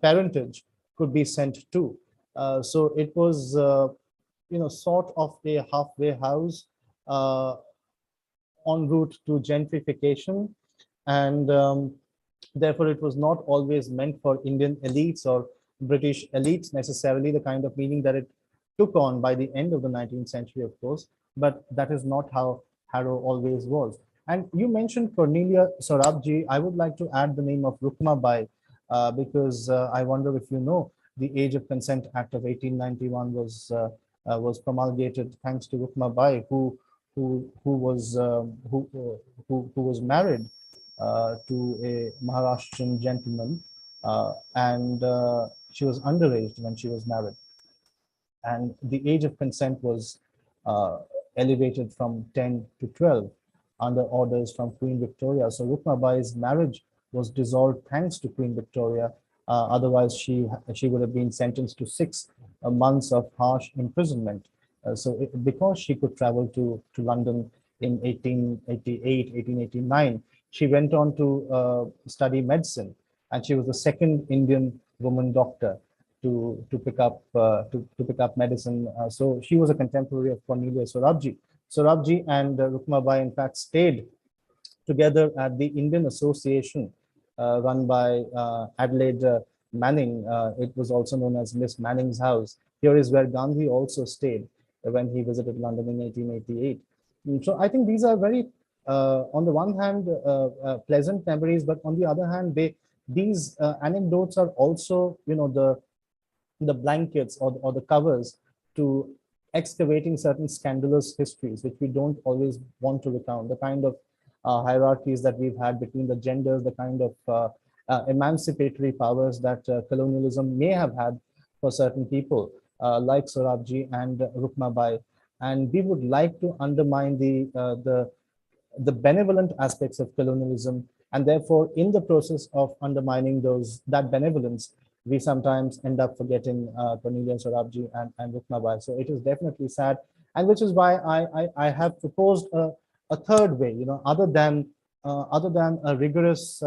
parentage could be sent to. So it was, sort of a halfway house en route to gentrification, and therefore it was not always meant for Indian elites or British elites necessarily, the kind of meaning that it took on by the end of the 19th century, of course, but that is not how Harrow always was. And you mentioned Cornelia Sorabji. I would like to add the name of Rukma Bai, because I wonder if you know the Age of Consent Act of 1891 was promulgated thanks to Rukma Bai, who was married to a Maharashtrian gentleman, and she was underage when she was married, and the age of consent was elevated from 10 to 12 under orders from Queen Victoria. So Rukma Bai's marriage was dissolved thanks to Queen Victoria. Otherwise, she would have been sentenced to 6 months of harsh imprisonment. Because she could travel to London in 1888, 1889, she went on to study medicine, and she was the second Indian woman doctor to pick up medicine. So she was a contemporary of Cornelia Sorabji. Sorabji and Rukma Bai, in fact, stayed together at the Indian Association run by Adelaide Manning. It was also known as Miss Manning's house. Here is where Gandhi also stayed when he visited London in 1888. So I think these are very, on the one hand, pleasant memories, but on the other hand, these anecdotes are also, the blankets or the covers to excavating certain scandalous histories, which we don't always want to recount, the kind of hierarchies that we've had between the genders, the kind of emancipatory powers that colonialism may have had for certain people, like Sorabji and Rukma Bai. And we would like to undermine the benevolent aspects of colonialism, and therefore, in the process of undermining that benevolence, we sometimes end up forgetting Cornelia Sorabji and Rukma Bai. So it is definitely sad, and which is why I have proposed a third way, other than a rigorous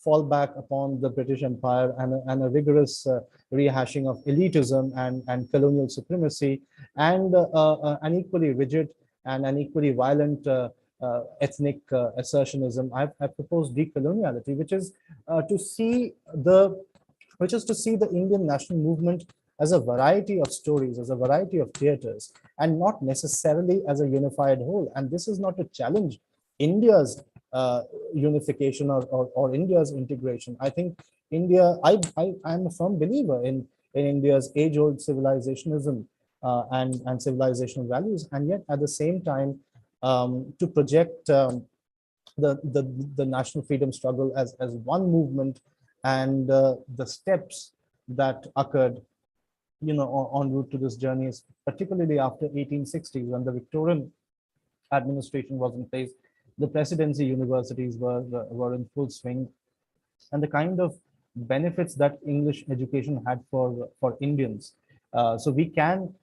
fallback upon the British Empire and a rigorous rehashing of elitism and colonial supremacy, and an equally rigid and an equally violent ethnic assertionism. I've proposed decoloniality, which is to see the Indian national movement as a variety of stories, as a variety of theaters, and not necessarily as a unified whole. And this is not to challenge India's unification or India's integration. I think I'm a firm believer in India's age-old civilizationism and civilizational values, and yet at the same time to project the national freedom struggle as one movement, and the steps that occurred en route to this journey is particularly after 1860s, when the Victorian administration was in place, the presidency universities were in full swing, and the kind of benefits that English education had for Indians. So we can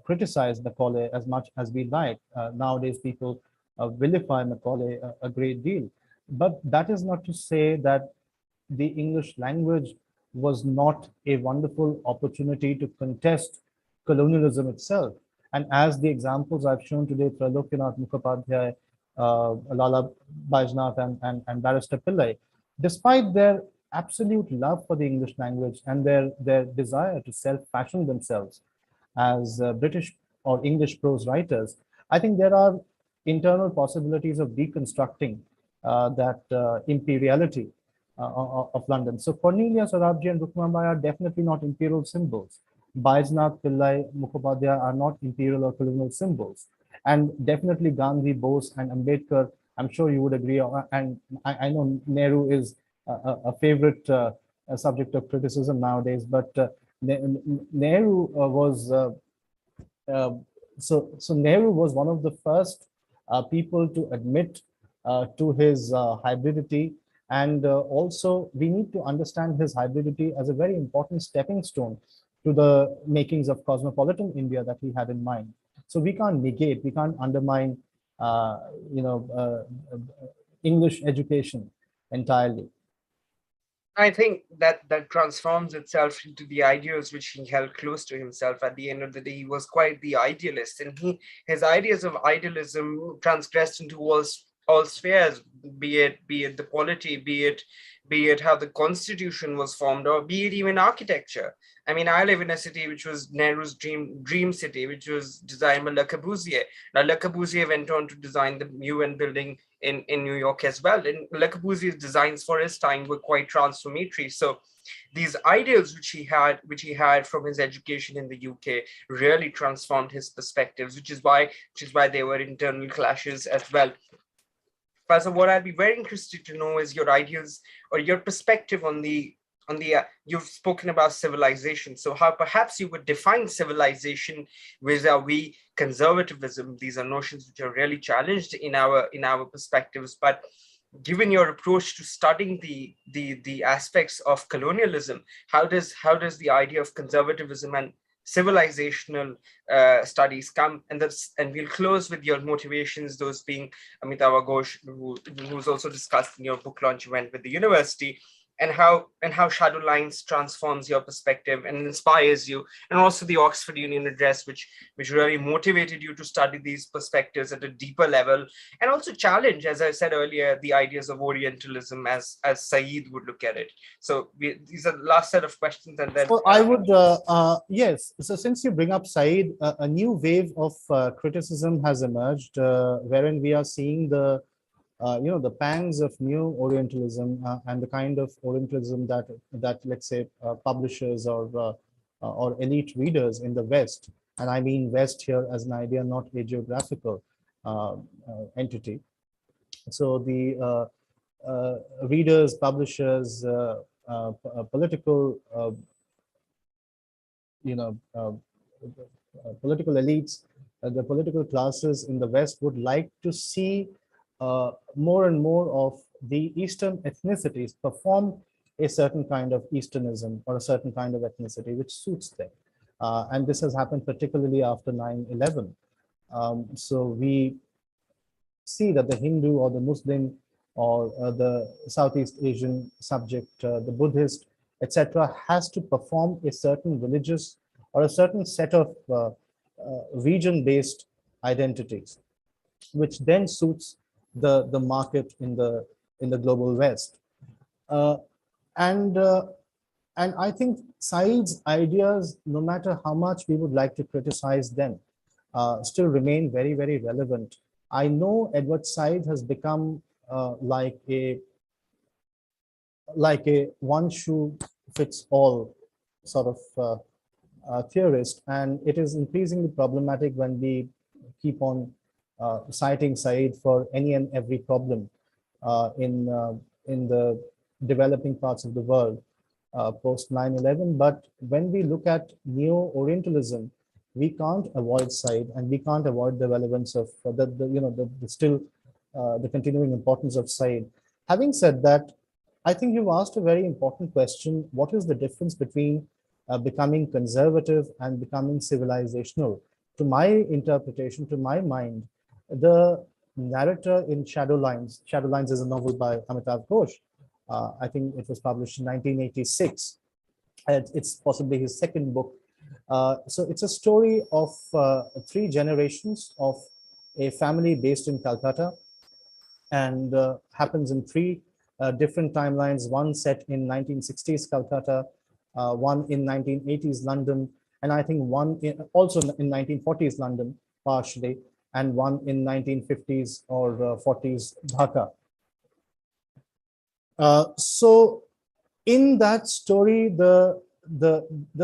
criticize Macaulay as much as we like. Nowadays, people vilify Macaulay a great deal, but that is not to say that the English language was not a wonderful opportunity to contest colonialism itself. And as the examples I've shown today, Trailokanath Mukhopadhyay, Lala Bajnath, and Barrister Pillai, despite their absolute love for the English language and their desire to self-fashion themselves as British or English prose writers, I think there are internal possibilities of deconstructing that imperiality of London. So Cornelius, Arabji, and Rukmabai are definitely not imperial symbols. Bajnath, Pillai, Mukhopadhyay are not imperial or colonial symbols. And definitely Gandhi, Bose, and Ambedkar, I'm sure you would agree. And I know Nehru is a favorite subject of criticism nowadays, but Nehru was uh, so Nehru was one of the first people to admit to his hybridity, and also we need to understand his hybridity as a very important stepping stone to the makings of cosmopolitan India that he had in mind. So we can't negate, we can't undermine, uh, you know, English education entirely. I think that transforms itself into the ideas which he held close to himself. At the end of the day, he was quite the idealist, and his ideas of idealism transgressed into all spheres, be it the polity, be it how the constitution was formed, or be it even architecture. I mean, I live in a city which was Nehru's dream city, which was designed by Le Corbusier. Now, Le Corbusier went on to design the UN building in New York as well. And Le Corbusier's designs for his time were quite transformatory. So these ideals which he had from his education in the UK really transformed his perspectives, which is why there were internal clashes as well. Faisal, what I'd be very interested to know is your ideas or your perspective on the you've spoken about civilization. So how perhaps you would define civilization vis-a-vis conservatism. These are notions which are really challenged in our perspectives. But given your approach to studying the aspects of colonialism, how does the idea of conservatism and civilizational studies come? And we'll close with your motivations, those being Amitabh Ghosh, who's also discussed in your book launch event with the university, and how Shadow Lines transforms your perspective and inspires you, and also the Oxford Union Address, which really motivated you to study these perspectives at a deeper level, and also challenge, as I said earlier, the ideas of Orientalism as Saeed would look at it. So these are the last set of questions, and then So I would, yes. So since you bring up Said, a new wave of criticism has emerged, wherein we are seeing the pangs of new Orientalism and the kind of Orientalism that let's say publishers or elite readers in the West, and I mean West here as an idea, not a geographical entity. So the readers, publishers, political you know, political elites, the political classes in the West would like to see more and more of the Eastern ethnicities perform a certain kind of Easternism or a certain kind of ethnicity which suits them. And this has happened particularly after 9/11. So we see that the Hindu or the Muslim or the Southeast Asian subject, the Buddhist, etc., has to perform a certain religious or a certain set of region-based identities, which then suits the market in the global West. Uh, and and I think Said's ideas, no matter how much we would like to criticize them, still remain very, very relevant. I know Edward Said has become like a one shoe fits all sort of theorist, and it is increasingly problematic when we keep on citing Said for any and every problem in the developing parts of the world. post 9/11. But when we look at neo-Orientalism, we can't avoid side, and we can't avoid the relevance of the continuing importance of side. Having said that, I think you've asked a very important question. What is the difference between becoming conservative and becoming civilizational? To my interpretation, to my mind, the narrator in Shadow Lines is a novel by Amitav Ghosh. I think it was published in 1986. It's possibly his second book. So it's a story of three generations of a family based in Calcutta, and happens in three different timelines, one set in 1960s Calcutta, one in 1980s London, and I think one also in 1940s London, partially, and one in 1950s or 40s Dhaka. So in that story, the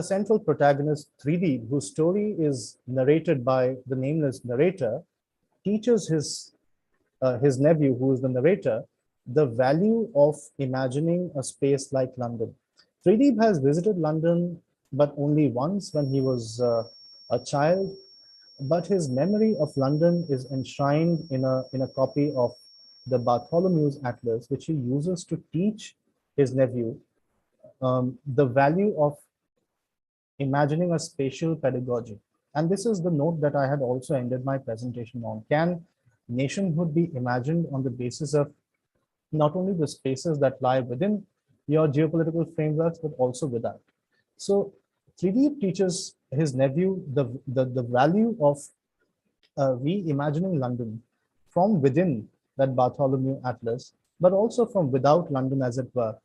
central protagonist, 3D, whose story is narrated by the nameless narrator, teaches his nephew, who is the narrator, the value of imagining a space like London. Trideep has visited London, but only once when he was a child. But his memory of London is enshrined in a copy of the Bartholomew's Atlas, which he uses to teach his nephew the value of imagining a spatial pedagogy. And this is the note that I had also ended my presentation on. Can nationhood be imagined on the basis of not only the spaces that lie within your geopolitical frameworks, but also without? So 3D teaches his nephew the value of reimagining London from within that Bartholomew Atlas, but also from without London, as it were.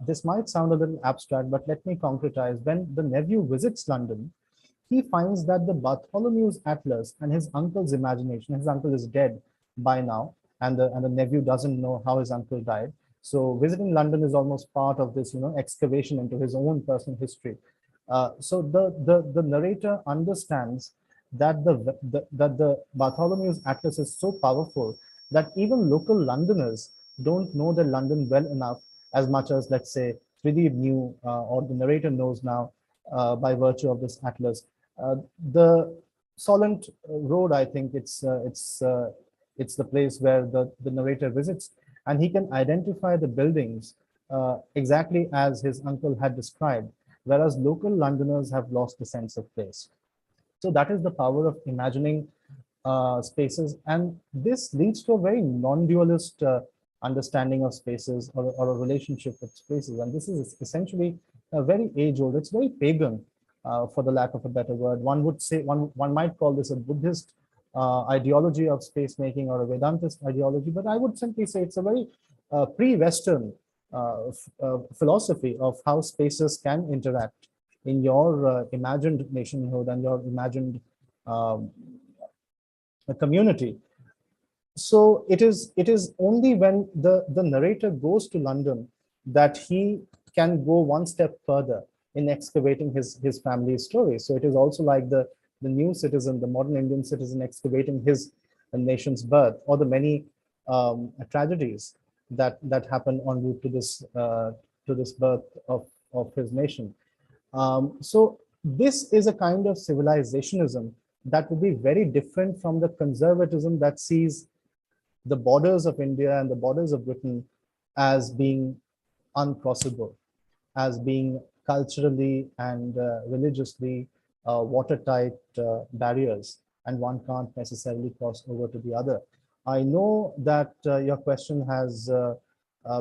This might sound a little abstract, but let me concretize. When the nephew visits London, he finds that the Bartholomew's Atlas and his uncle's imagination, his uncle is dead by now, and the nephew doesn't know how his uncle died. So visiting London is almost part of this, excavation into his own personal history. So the narrator understands that the Bartholomew's Atlas is so powerful that even local Londoners don't know their London well enough, as much as, let's say, Trideep knew, or the narrator knows now, by virtue of this atlas. The Solent Road, I think it's the place where the narrator visits, and he can identify the buildings exactly as his uncle had described, whereas local Londoners have lost the sense of place. So that is the power of imagining spaces, and this leads to a very non-dualist understanding of spaces, or a relationship with spaces. And this is essentially very age-old. It's very pagan, for the lack of a better word. One would say, one might call this a Buddhist ideology of space making, or a Vedantist ideology, but I would simply say it's a very pre-Western philosophy of how spaces can interact in your imagined nationhood and your imagined community. So it is only when the narrator goes to London that he can go one step further in excavating his family's story. So it is also like the new citizen, the modern Indian citizen, excavating his nation's birth, or the many tragedies that happen en route to this birth of his nation. So this is a kind of civilizationism that would be very different from the conservatism that sees the borders of India and the borders of Britain as being uncrossable, as being culturally and religiously watertight barriers, and one can't necessarily cross over to the other. I know that your question has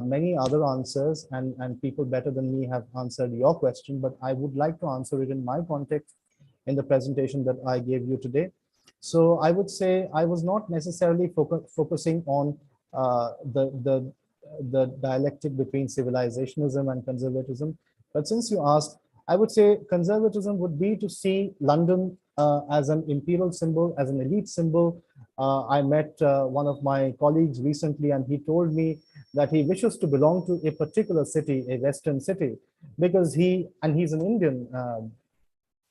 many other answers, and people better than me have answered your question, but I would like to answer it in my context in the presentation that I gave you today. So I would say I was not necessarily focusing on the dialectic between civilizationism and conservatism. But since you asked, I would say conservatism would be to see London as an imperial symbol, as an elite symbol. I met one of my colleagues recently, and he told me that he wishes to belong to a particular city, a Western city, because he's an Indian.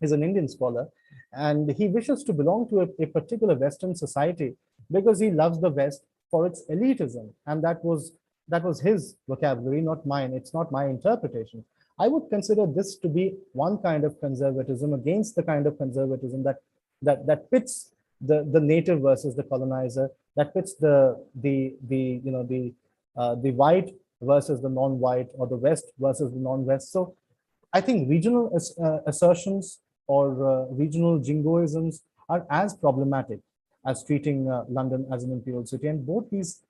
He's an Indian scholar, and he wishes to belong to a particular Western society because he loves the West for its elitism. And that was his vocabulary, not mine. It's not my interpretation. I would consider this to be one kind of conservatism against the kind of conservatism that pits the native versus the colonizer, that pits the white versus the non-white, or the West versus the non-West. So I think regional assertions or regional jingoisms are as problematic as treating London as an imperial city. And both these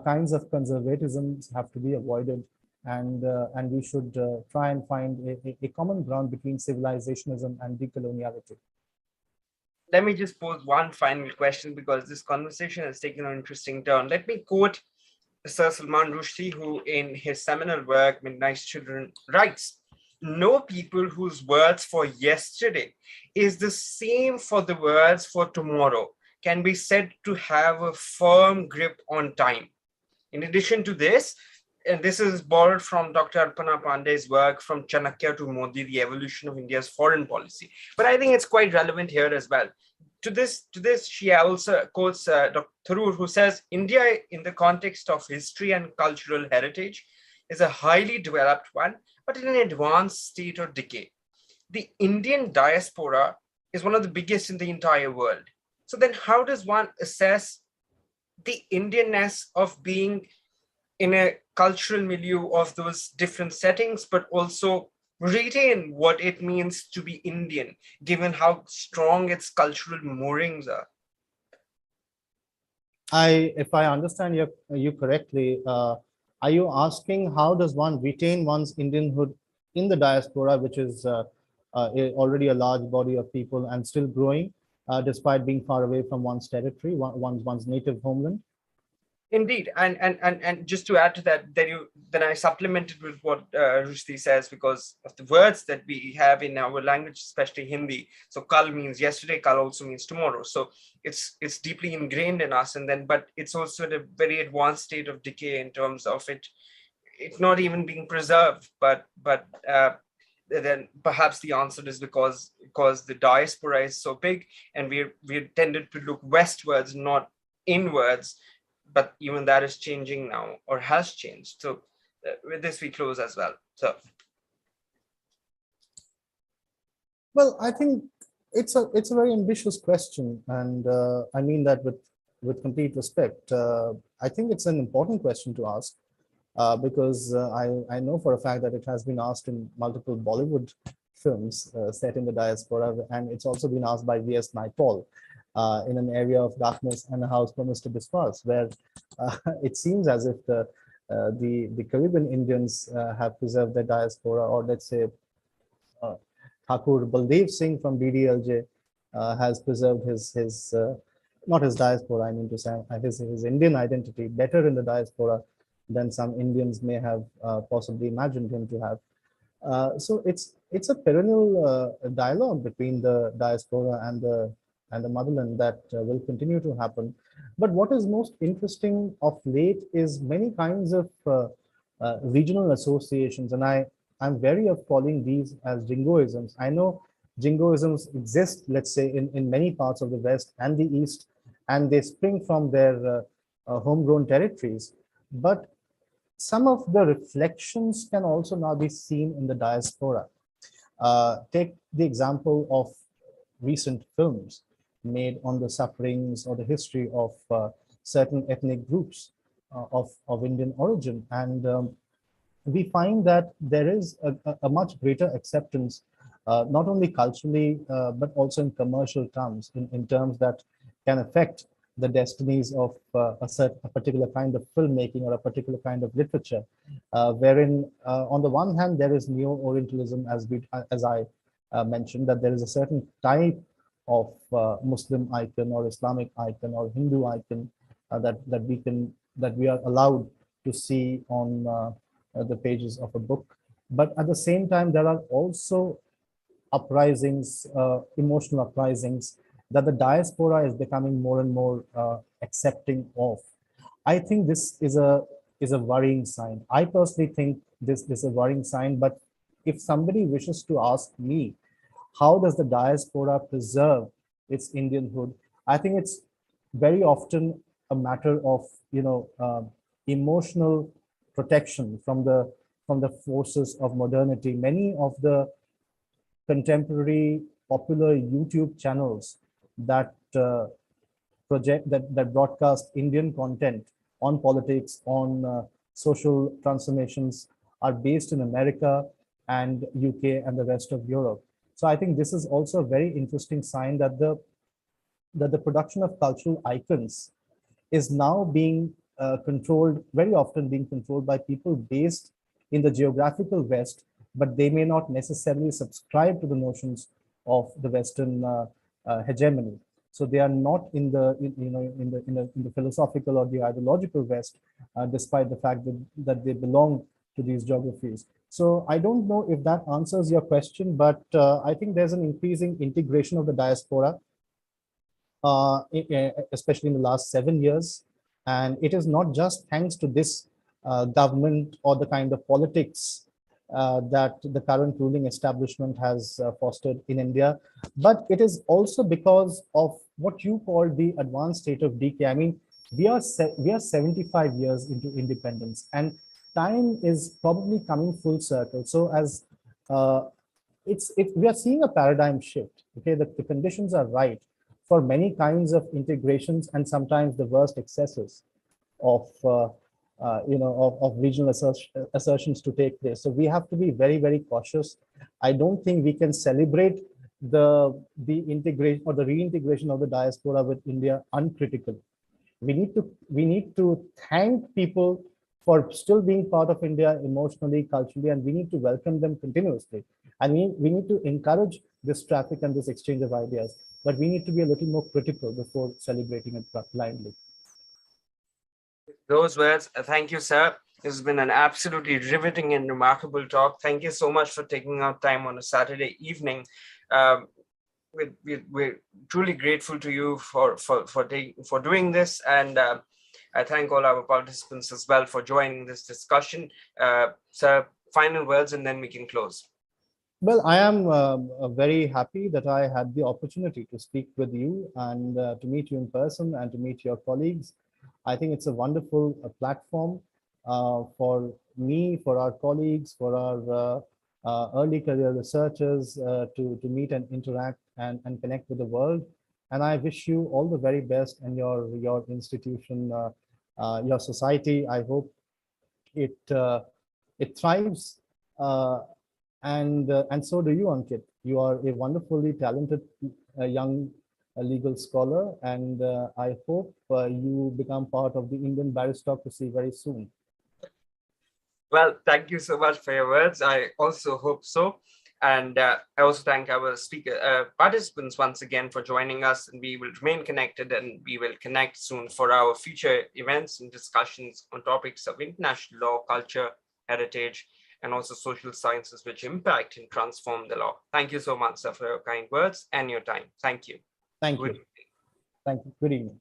kinds of conservatisms have to be avoided. And we should try and find a common ground between civilizationism and decoloniality. Let me just pose one final question, because this conversation has taken an interesting turn. Let me quote Sir Salman Rushdie, who in his seminal work, Midnight's Children, writes, "No people whose words for yesterday is the same for the words for tomorrow can be said to have a firm grip on time." In addition to this, and this is borrowed from Dr. Arpana Pandey's work, From Chanakya to Modi, The Evolution of India's Foreign Policy. But I think it's quite relevant here as well. To this, she also quotes Dr. Tharoor, who says, "India, in the context of history and cultural heritage, is a highly developed one, but in an advanced state of decay. The Indian diaspora is one of the biggest in the entire world. So then how does one assess the Indianness of being in a cultural milieu of those different settings, but also retain what it means to be Indian, given how strong its cultural moorings are?" If I understand you correctly, are you asking how does one retain one's Indianhood in the diaspora, which is already a large body of people and still growing, despite being far away from one's territory, one's native homeland? Indeed, and just to add to that, then I supplemented with what Rushdie says, because of the words that we have in our language, especially Hindi. So kal means yesterday, kal also means tomorrow. So it's deeply ingrained in us, and then but it's also in a very advanced state of decay in terms of it's not even being preserved. But then perhaps the answer is because the diaspora is so big, and we're tended to look westwards, not inwards. But even that is changing now, or has changed. So with this, we close as well. So, well, I think it's a very ambitious question, and I mean that with complete respect. I think it's an important question to ask, because I know for a fact that it has been asked in multiple Bollywood films set in the diaspora, and it's also been asked by V.S. Naipaul in An Area of Darkness and A House for Mr. Biswas, where it seems as if the Caribbean Indians have preserved their diaspora, or let's say Thakur Baldev Singh from DDLJ has preserved his not his diaspora, I mean to say his Indian identity better in the diaspora than some Indians may have possibly imagined him to have. So it's a perennial dialogue between the diaspora and the motherland that will continue to happen. But what is most interesting of late is many kinds of regional associations, and I'm wary of calling these as jingoisms. I know jingoisms exist, let's say, in many parts of the West and the East, and they spring from their homegrown territories. But some of the reflections can also now be seen in the diaspora. Take the example of recent films made on the sufferings or the history of certain ethnic groups of Indian origin. And we find that there is a much greater acceptance, not only culturally, but also in commercial terms, in terms that can affect the destinies of a particular kind of filmmaking or a particular kind of literature, wherein on the one hand, there is neo-Orientalism, as I mentioned, that there is a certain type of Muslim icon or Islamic icon or Hindu icon that we are allowed to see on the pages of a book. But at the same time, there are also uprisings, emotional uprisings that the diaspora is becoming more and more accepting of. I think this is a worrying sign. I personally think this is a worrying sign. But if somebody wishes to ask me, how does the diaspora preserve its Indianhood? I think it's very often a matter of emotional protection from the from the forces of modernity. Many of the contemporary popular YouTube channels that that broadcast Indian content on politics, on social transformations, are based in America and UK and the rest of Europe. So I think this is also a very interesting sign that the production of cultural icons is now being controlled, very often being controlled by people based in the geographical West, but they may not necessarily subscribe to the notions of the Western hegemony. So they are not in the in the philosophical or the ideological West, despite the fact that they belong to these geographies. So I don't know if that answers your question, but I think there's an increasing integration of the diaspora, especially in the last 7 years. And it is not just thanks to this government or the kind of politics that the current ruling establishment has fostered in India, but it is also because of what you call the advanced state of decay. I mean, we are 75 years into independence, and time is probably coming full circle. So as we are seeing a paradigm shift. Okay, the conditions are right for many kinds of integrations and sometimes the worst excesses of regional assertions to take place. So we have to be very, very cautious. I don't think we can celebrate the integration or the reintegration of the diaspora with India uncritically. We need to thank people for still being part of India emotionally, culturally, and we need to welcome them continuously. And we need to encourage this traffic and this exchange of ideas, but we need to be a little more critical before celebrating it blindly. Those words, thank you, sir. This has been an absolutely riveting and remarkable talk. Thank you so much for taking out time on a Saturday evening. We're truly grateful to you for doing this, and I thank all our participants as well for joining this discussion. Sir, final words, and then we can close. Well, I am very happy that I had the opportunity to speak with you and to meet you in person and to meet your colleagues. I think it's a wonderful platform for me, for our colleagues, for our early career researchers to meet and interact and connect with the world. And I wish you all the very best in your institution, your society. I hope it thrives, and so do you, Ankit. You are a wonderfully talented young legal scholar, and I hope you become part of the Indian baristocracy very soon. Well, thank you so much for your words. I also hope so. And I also thank our participants once again for joining us, and we will remain connected, and we will connect soon for our future events and discussions on topics of international law, culture, heritage, and also social sciences which impact and transform the law. Thank you so much, sir, for your kind words and your time. Thank you. Thank you. Thank you. Good evening.